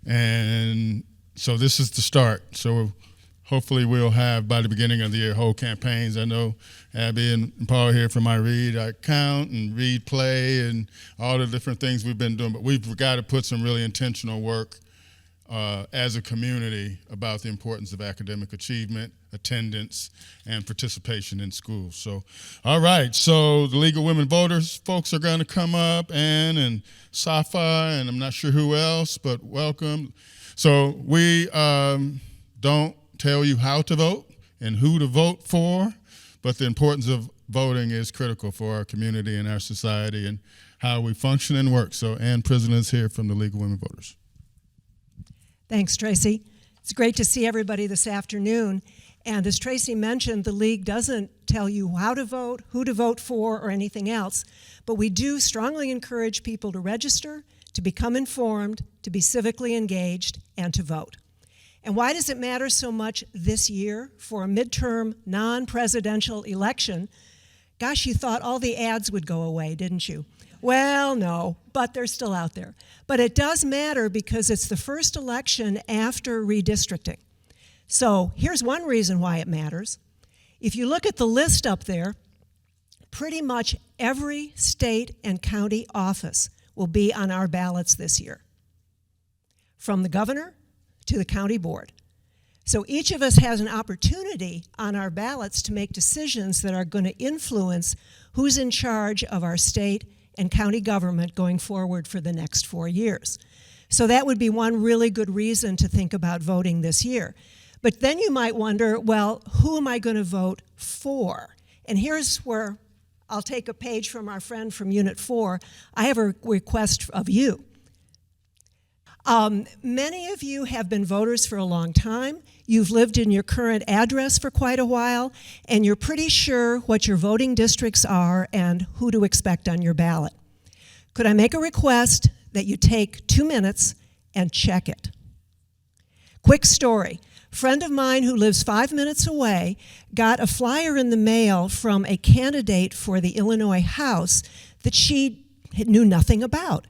and so this is the start. So hopefully we'll have, by the beginning of the year, whole campaigns. I know Abby and Paul here from Read I Count and Read Play and all the different things we've been doing, but we've got to put some really intentional work as a community about the importance of academic achievement, attendance, and participation in schools. So, all right, so the League of Women Voters folks are going to come up, and Safa, and I'm not sure who else, but welcome. So we don't tell you how to vote and who to vote for, but the importance of voting is critical for our community and our society and how we function and work. So Ann Prison is here from the League of Women Voters. Thanks, Tracy. It's great to see everybody this afternoon. And as Tracy mentioned, the League doesn't tell you how to vote, who to vote for, or anything else, but we do strongly encourage people to register, to become informed, to be civically engaged, and to vote. And why does it matter so much this year for a midterm non-presidential election? Gosh, you thought all the ads would go away, didn't you? Well, no, but they're still out there. But it does matter because it's the first election after redistricting. So here's one reason why it matters. If you look at the list up there, pretty much every state and county office will be on our ballots this year, from the governor to the county board. So each of us has an opportunity on our ballots to make decisions that are going to influence who's in charge of our state and county government going forward for the next 4 years. So that would be one really good reason to think about voting this year. But then you might wonder, well, who am I going to vote for? And here's where I'll take a page from our friend from Unit 4. I have a request of you. Many of you have been voters for a long time. You've lived in your current address for quite a while, and you're pretty sure what your voting districts are and who to expect on your ballot. Could I make a request that you take 2 minutes and check it? Quick story. Friend of mine who lives 5 minutes away got a flyer in the mail from a candidate for the Illinois House that she knew nothing about.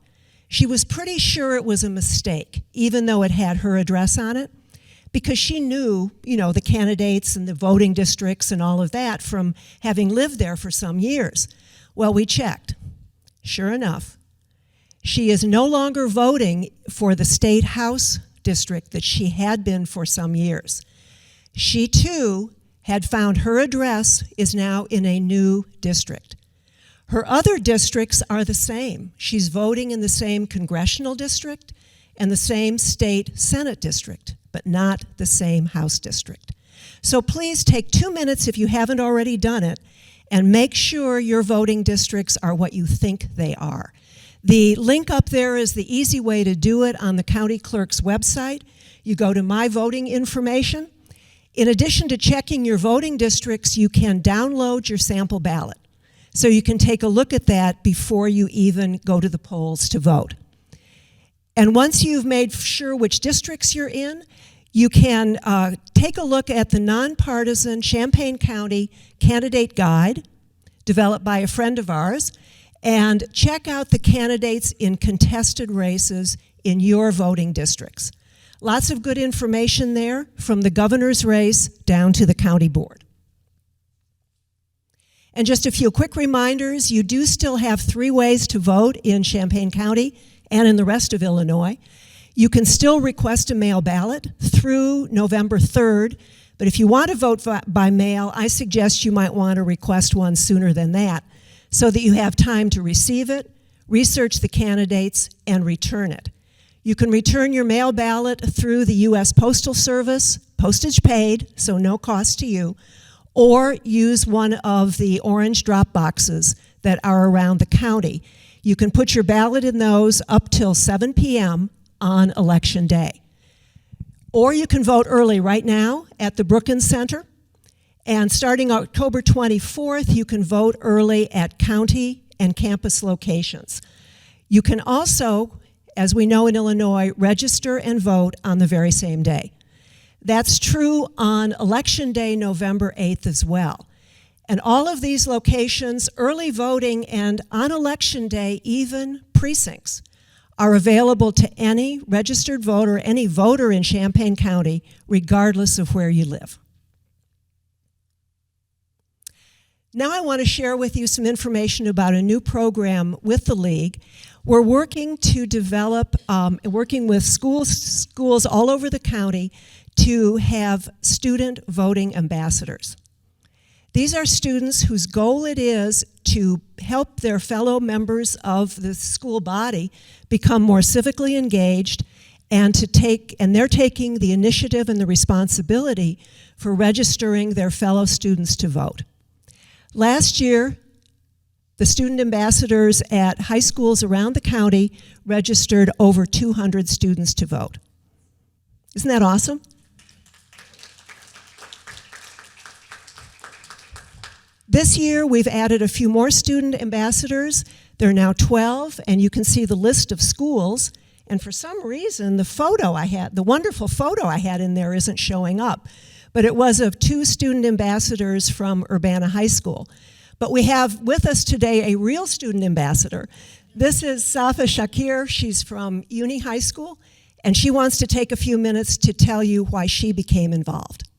She was pretty sure it was a mistake, even though it had her address on it, because she knew, the candidates and the voting districts and all of that from having lived there for some years. Well, we checked. Sure enough, she is no longer voting for the state house district that she had been for some years. She too had found her address is now in a new district. Her other districts are the same. She's voting in the same congressional district and the same state Senate district, but not the same House district. So please take 2 minutes if you haven't already done it and make sure your voting districts are what you think they are. The link up there is the easy way to do it on the county clerk's website. You go to My Voting Information. In addition to checking your voting districts, you can download your sample ballot. So you can take a look at that before you even go to the polls to vote. And once you've made sure which districts you're in, you can take a look at the nonpartisan Champaign County Candidate Guide, developed by a friend of ours, and check out the candidates in contested races in your voting districts. Lots of good information there, from the governor's race down to the county board. And just a few quick reminders, you do still have 3 ways to vote in Champaign County and in the rest of Illinois. You can still request a mail ballot through November 3rd, but if you want to vote by mail, I suggest you might want to request one sooner than that so that you have time to receive it, research the candidates, and return it. You can return your mail ballot through the U.S. Postal Service, postage paid, so no cost to you, or use one of the orange drop boxes that are around the county. You can put your ballot in those up till 7 p.m. on Election Day. Or you can vote early right now at the Brookins Center. And starting October 24th, you can vote early at county and campus locations. You can also, as we know in Illinois, register and vote on the very same day. That's true on Election Day, November 8th as well. And all of these locations, early voting, and on Election Day, even precincts, are available to any registered voter, any voter in Champaign County, regardless of where you live. Now I want to share with you some information about a new program with the League. We're working to develop, working with schools all over the county to have student voting ambassadors. These are students whose goal it is to help their fellow members of the school body become more civically engaged and they're taking the initiative and the responsibility for registering their fellow students to vote. Last year, the student ambassadors at high schools around the county registered over 200 students to vote. Isn't that awesome? This year, we've added a few more student ambassadors. There are now 12, and you can see the list of schools. And for some reason, the wonderful photo I had in there isn't showing up. But it was of 2 student ambassadors from Urbana High School. But we have with us today a real student ambassador. This is Safa Shakir. She's from Uni High School, and she wants to take a few minutes to tell you why she became involved.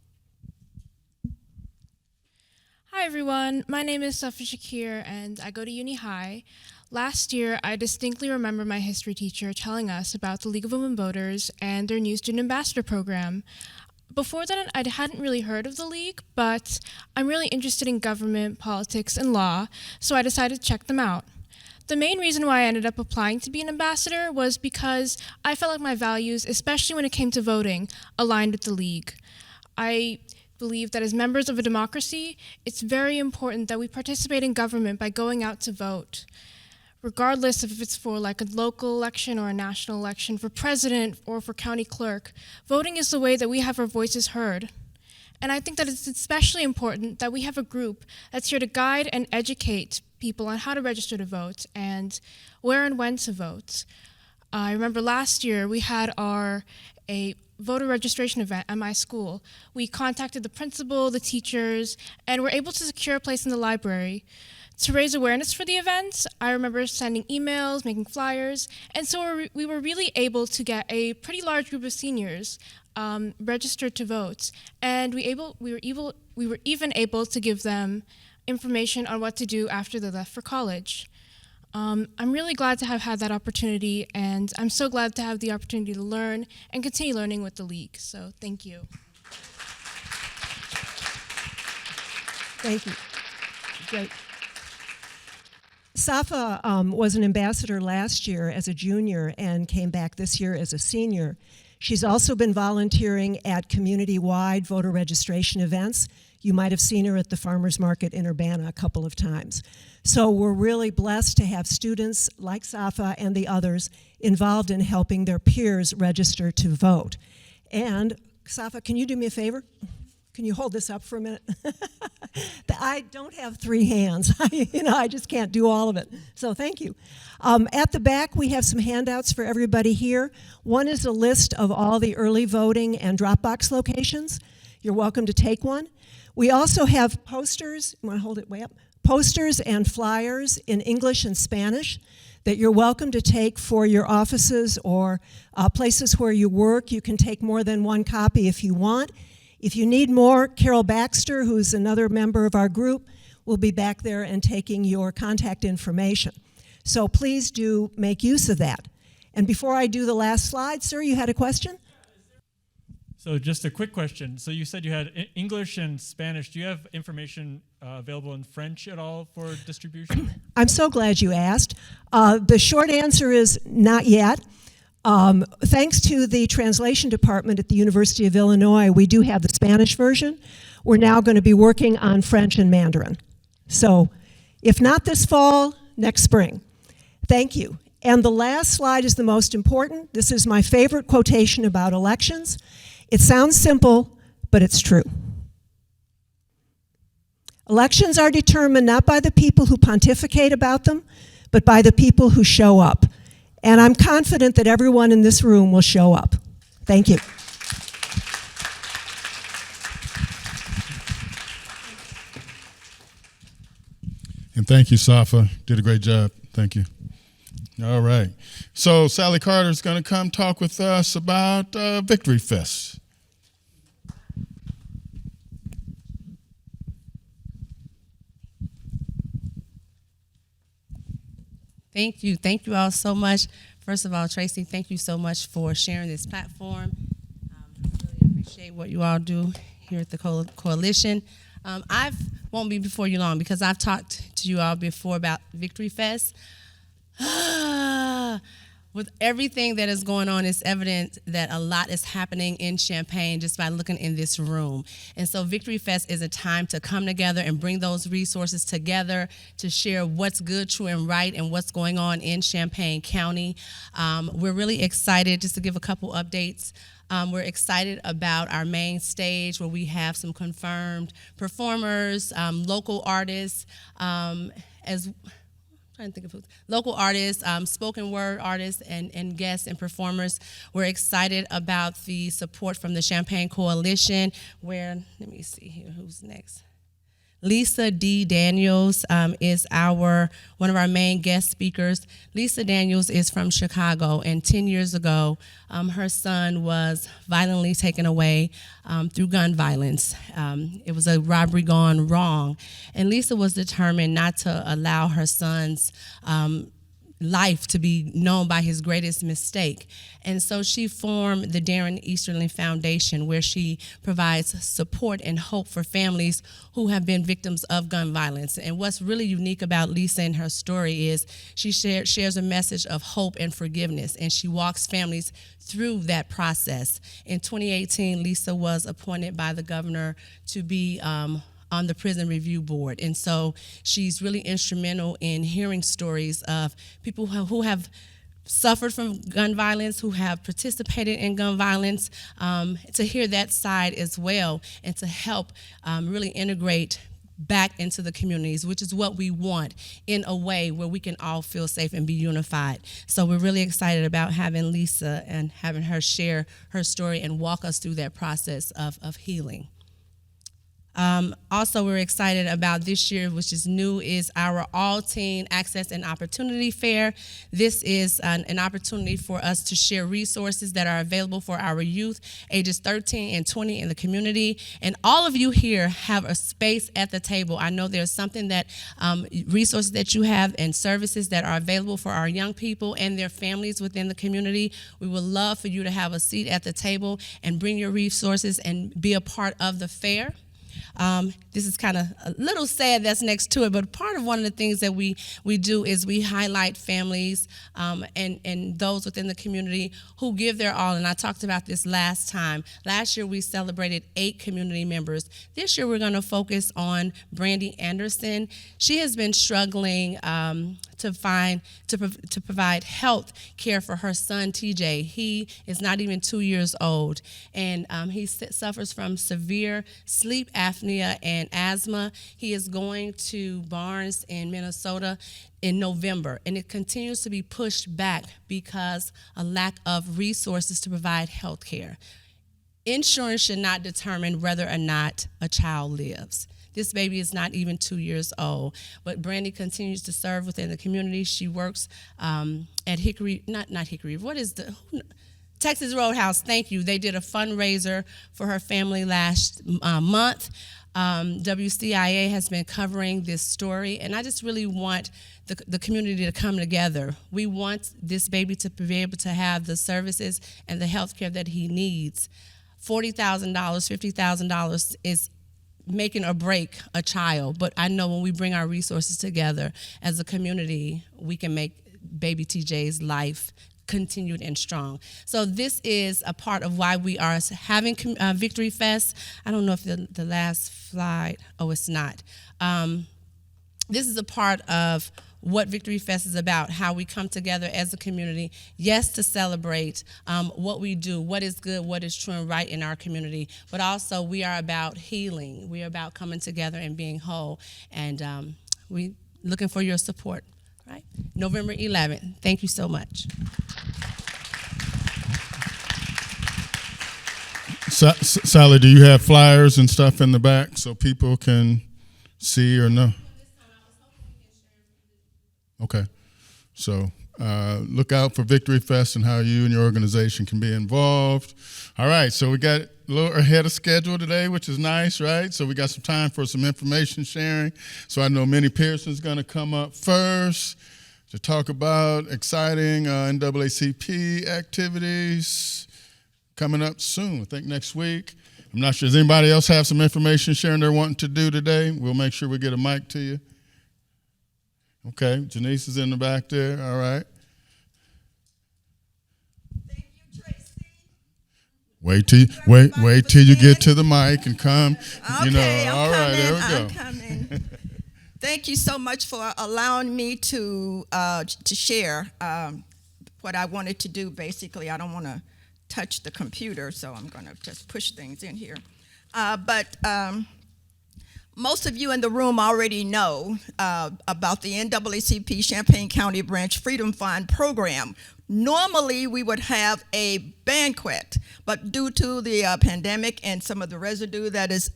Hi everyone, my name is Safa Shakir and I go to Uni High. Last year, I distinctly remember my history teacher telling us about the League of Women Voters and their new Student Ambassador program. Before that, I hadn't really heard of the League, but I'm really interested in government, politics, and law, so I decided to check them out. The main reason why I ended up applying to be an ambassador was because I felt like my values, especially when it came to voting, aligned with the League. I believe that as members of a democracy, it's very important that we participate in government by going out to vote. Regardless if it's for like a local election or a national election, for president or for county clerk, voting is the way that we have our voices heard. And I think that it's especially important that we have a group that's here to guide and educate people on how to register to vote and where and when to vote. I remember last year we had a voter registration event at my school. We contacted the principal, the teachers, and were able to secure a place in the library. To raise awareness for the event, I remember sending emails, making flyers, and so we were really able to get a pretty large group of seniors registered to vote, and we were even able to give them information on what to do after they left for college. I'm really glad to have had that opportunity, and I'm so glad to have the opportunity to learn and continue learning with the League. So thank you. Thank you. Great. Safa was an ambassador last year as a junior and came back this year as a senior. She's also been volunteering at community-wide voter registration events. You might have seen her at the farmers market in Urbana a couple of times. So we're really blessed to have students like Safa and the others involved in helping their peers register to vote. And Safa, can you do me a favor? Can you hold this up for a minute? I don't have three hands. I just can't do all of it. So thank you. At the back, we have some handouts for everybody here. One is a list of all the early voting and Dropbox locations. You're welcome to take one. We also have posters. You want to hold it way up? Posters and flyers in English and Spanish that you're welcome to take for your offices or places where you work. You can take more than one copy if you want. If you need more, Carol Baxter, who's another member of our group, will be back there and taking your contact information. So please do make use of that. And before I do the last slide, sir, you had a question? So just a quick question. So you said you had English and Spanish. Do you have information available in French at all for distribution? I'm so glad you asked. The short answer is not yet. Thanks to the translation department at the University of Illinois, we do have the Spanish version. We're now going to be working on French and Mandarin. So if not this fall, next spring. Thank you. And the last slide is the most important. This is my favorite quotation about elections. It sounds simple, but it's true. Elections are determined not by the people who pontificate about them, but by the people who show up. And I'm confident that everyone in this room will show up. Thank you. And thank you, Safa. Did a great job. Thank you. All right. So Sally Carter's going to come talk with us about Victory Fest. Thank you. Thank you all so much. First of all, Tracy, thank you so much for sharing this platform. Really appreciate what you all do here at the coalition. I won't be before you long because I've talked to you all before about Victory Fest. With everything that is going on, it's evident that a lot is happening in Champaign just by looking in this room. And so Victory Fest is a time to come together and bring those resources together to share what's good, true, and right and what's going on in Champaign County. We're really excited, just to give a couple updates. We're excited about our main stage where we have some confirmed performers, local artists, trying to think of who, local artists, spoken word artists, and guests and performers. We're excited about the support from the Champaign Coalition, where, let me see here, who's next? Lisa D. Daniels is one of our main guest speakers. Lisa Daniels is from Chicago, and 10 years ago, her son was violently taken away through gun violence. It was a robbery gone wrong, and Lisa was determined not to allow her son's life to be known by his greatest mistake. And so she formed the Darren Easterling Foundation, where she provides support and hope for families who have been victims of gun violence. And what's really unique about Lisa and her story is she shares a message of hope and forgiveness, and she walks families through that process. In 2018, Lisa was appointed by the governor to be on the Prison Review Board. And so she's really instrumental in hearing stories of people who have suffered from gun violence, who have participated in gun violence, to hear that side as well, and to help really integrate back into the communities, which is what we want, in a way where we can all feel safe and be unified. So we're really excited about having Lisa and having her share her story and walk us through that process of healing. Also, we're excited about this year, which is new, is our All Teen Access and Opportunity Fair. This is an opportunity for us to share resources that are available for our youth, ages 13 and 20 in the community. And all of you here have a space at the table. I know there's something that, resources that you have and services that are available for our young people and their families within the community. We would love for you to have a seat at the table and bring your resources and be a part of the fair. This is kind of a little sad that's next to it, but part of one of the things that we do is we highlight families and those within the community who give their all. And I talked about this last time. Last year we celebrated 8 community members. This year we're going to focus on Brandy Anderson. She has been struggling to provide health care for her son TJ. He is not even 2 years old, and he suffers from severe sleep apnea and asthma. He is going to Barnes in Minnesota in November, and it continues to be pushed back because a lack of resources to provide health care. Insurance should not determine whether or not a child lives. This baby is not even 2 years old, but Brandy continues to serve within the community. She works at Hickory, not Hickory, Texas Roadhouse, thank you. They did a fundraiser for her family last month. WCIA has been covering this story, and I just really want the community to come together. We want this baby to be able to have the services and the health care that he needs. $40,000, $50,000 is making or break a child, but I know when we bring our resources together as a community, we can make baby TJ's life continued and strong. So this is a part of why we are having Victory Fest. I don't know if the last slide, it's not. This is a part of what Victory Fest is about, how we come together as a community, yes, to celebrate what we do, what is good, what is true and right in our community, but also we are about healing. We are about coming together and being whole, and we looking for your support, right? November 11th. Thank you so much. Sally, do you have flyers and stuff in the back so people can see or know? Okay, so look out for Victory Fest and how you and your organization can be involved. All right, so we got a little ahead of schedule today, which is nice, right? So we got some time for some information sharing. So I know Minnie Pearson's going to come up first to talk about exciting NAACP activities coming up soon, I think next week. I'm not sure, does anybody else have some information sharing they're wanting to do today? We'll make sure we get a mic to you. Okay, Janice is in the back there, all right. Thank you, Tracy. Wait till you get to the mic and come, Okay, all right, there we go. I'm coming. Thank you so much for allowing me to share what I wanted to do. Basically, I don't want to touch the computer, so I'm going to just push things in here. But most of you in the room already know about the NAACP Champaign County Branch Freedom Fund program, Normally, we would have a banquet, but due to the pandemic and some of the residue that is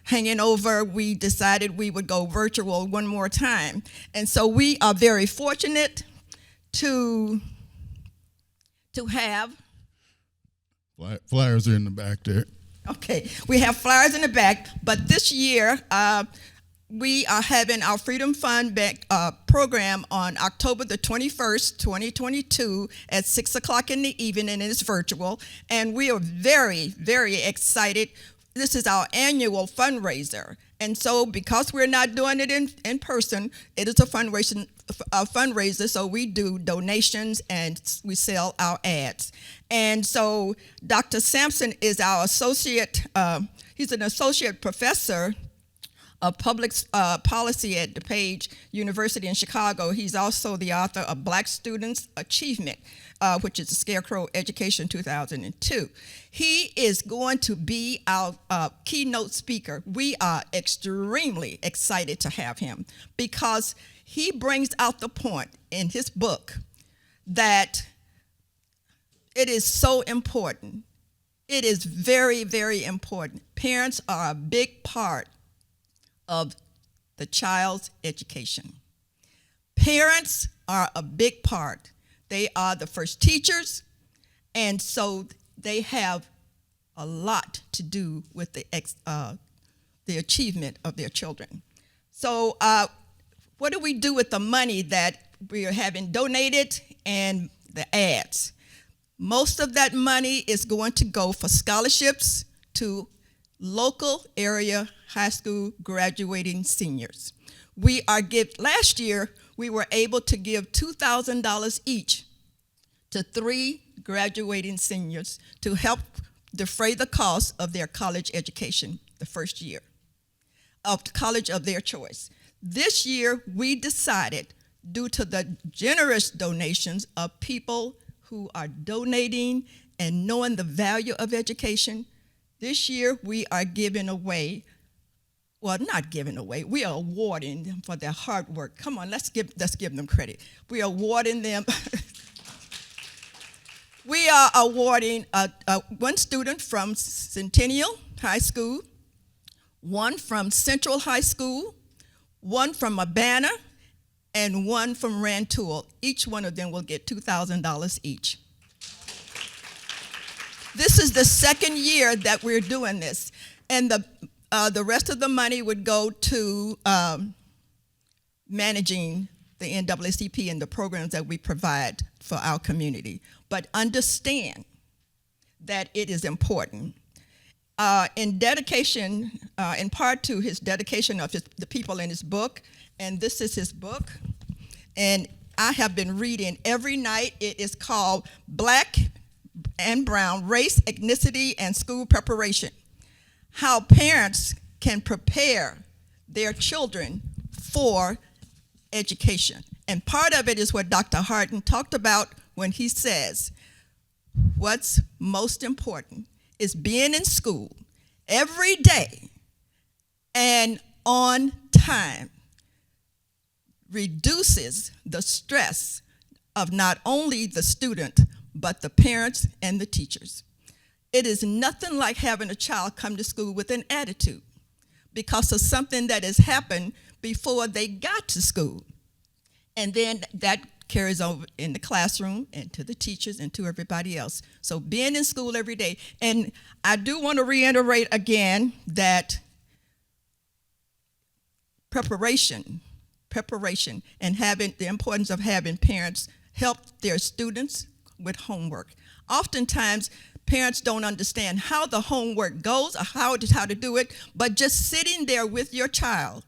hanging over, we decided we would go virtual one more time. And so we are very fortunate to have. Flyers are in the back there. Okay, we have flyers in the back, but this year, we are having our Freedom Fund program on October the 21st, 2022 at 6 o'clock in the evening, and it's virtual. And we are very, very excited. This is our annual fundraiser. And so because we're not doing it in person, it is a fundraiser, so we do donations and we sell our ads. And so Dr. Sampson is our he's an associate professor of public policy at DePage University in Chicago. He's also the author of Black Students' Achievement, which is a Scarecrow Education 2002. He is going to be our keynote speaker. We are extremely excited to have him because he brings out the point in his book that it is so important. It is very, very important. Parents are a big part of the child's education. Parents are a big part. They are the first teachers, and so they have a lot to do with the achievement of their children. So what do we do with the money that we are having donated and the ads? Most of that money is going to go for scholarships to local area high school graduating seniors. Last year, we were able to give $2,000 each to 3 graduating seniors to help defray the cost of their college education the first year of college of their choice. This year, we decided, due to the generous donations of people who are donating and knowing the value of education, this year we are giving away, well, not giving away, we are awarding them for their hard work. Come on, let's give them credit. We are awarding them, we are awarding one student from Centennial High School, one from Central High School, one from Urbana, and one from Rantoul. Each one of them will get $2,000 each. This is the second year that we're doing this, and the rest of the money would go to managing the NAACP and the programs that we provide for our community. But understand that it is important. In dedication, in part to his dedication of the people in his book, and this is his book, and I have been reading every night. It is called Black and Brown, Race, Ethnicity, and School Preparation. How parents can prepare their children for education. And part of it is what Dr. Harden talked about when he says, what's most important is being in school every day and on time reduces the stress of not only the student, but the parents and the teachers. It is nothing like having a child come to school with an attitude because of something that has happened before they got to school. And then that carries over in the classroom and to the teachers and to everybody else. So being in school every day. And I do want to reiterate again that preparation and having the importance of having parents help their students with homework. Oftentimes, parents don't understand how the homework goes or how to do it, but just sitting there with your child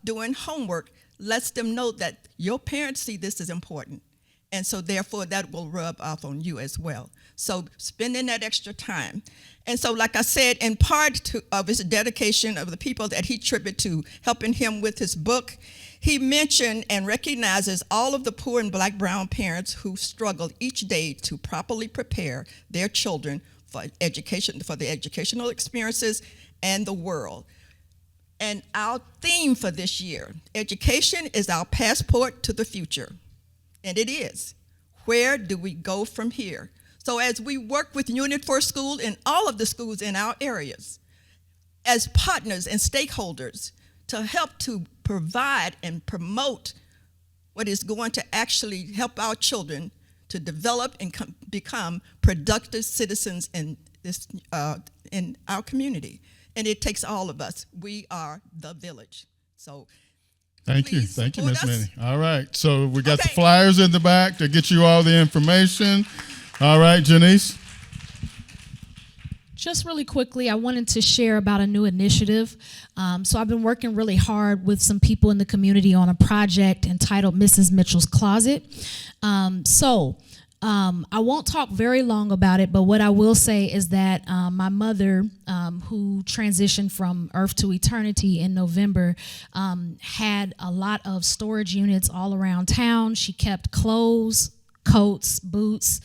doing homework lets them know that your parents see this as important. And so therefore that will rub off on you as well. So spending that extra time. And so like I said, in part of his dedication of the people that he attributed to helping him with his book, he mentioned and recognizes all of the poor and Black brown parents who struggle each day to properly prepare their children for education, for the educational experiences and the world. And our theme for this year, education is our passport to the future. And it is. Where do we go from here? So as we work with Unit for School in all of the schools in our areas, as partners and stakeholders to help to provide and promote what is going to actually help our children to develop and become productive citizens in this in our community. And it takes all of us. We are the village. So thank you, Miss Minnie. All right, so we got the flyers in the back to get you all the information. All right, Janice. Just really quickly, I wanted to share about a new initiative. So I've been working really hard with some people in the community on a project entitled Mrs. Mitchell's Closet. I won't talk very long about it, but what I will say is that my mother, who transitioned from Earth to Eternity in November, had a lot of storage units all around town. She kept clothes, coats, boots,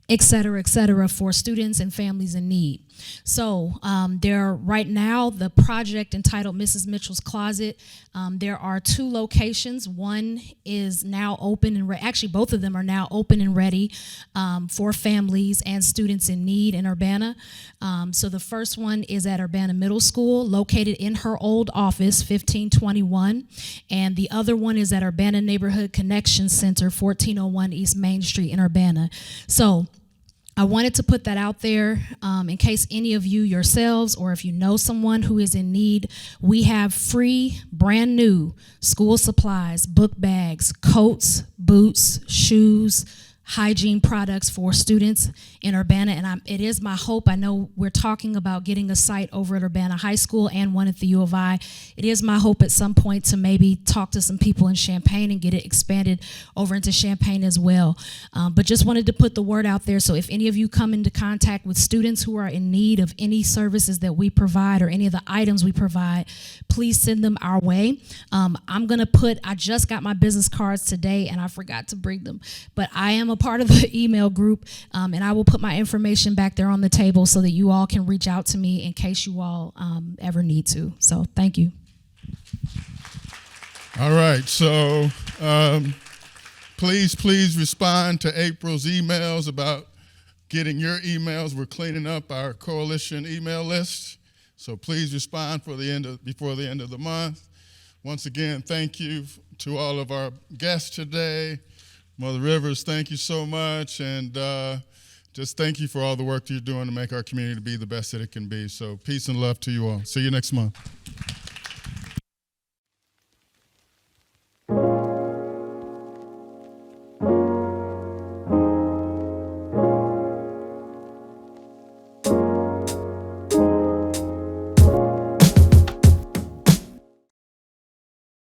et cetera, for students and families in need. So there are right now the project entitled Mrs. Mitchell's Closet. There are 2 locations. One is now open and actually both of them are now open and ready for families and students in need in Urbana. So the first one is at Urbana Middle School, located in her old office, 1521, and the other one is at Urbana Neighborhood Connection Center, 1401 East Main Street in Urbana. So I wanted to put that out there in case any of you yourselves or if you know someone who is in need. We have free, brand new school supplies, book bags, coats, boots, shoes, hygiene products for students in Urbana, and it is my hope, I know we're talking about getting a site over at Urbana High School and one at the U of I. It is my hope at some point to maybe talk to some people in Champaign and get it expanded over into Champaign as well. But just wanted to put the word out there, so if any of you come into contact with students who are in need of any services that we provide or any of the items we provide, please send them our way. I just got my business cards today and I forgot to bring them, but I am a part of the email group, and I will put my information back there on the table so that you all can reach out to me in case you all ever need to. So thank you. All right, so please respond to April's emails about getting your emails. We're cleaning up our coalition email list, so please respond before the end of the month. Once again, thank you to all of our guests today. Mother Rivers, thank you so much, and just thank you for all the work that you're doing to make our community be the best that it can be. So peace and love to you all. See you next month.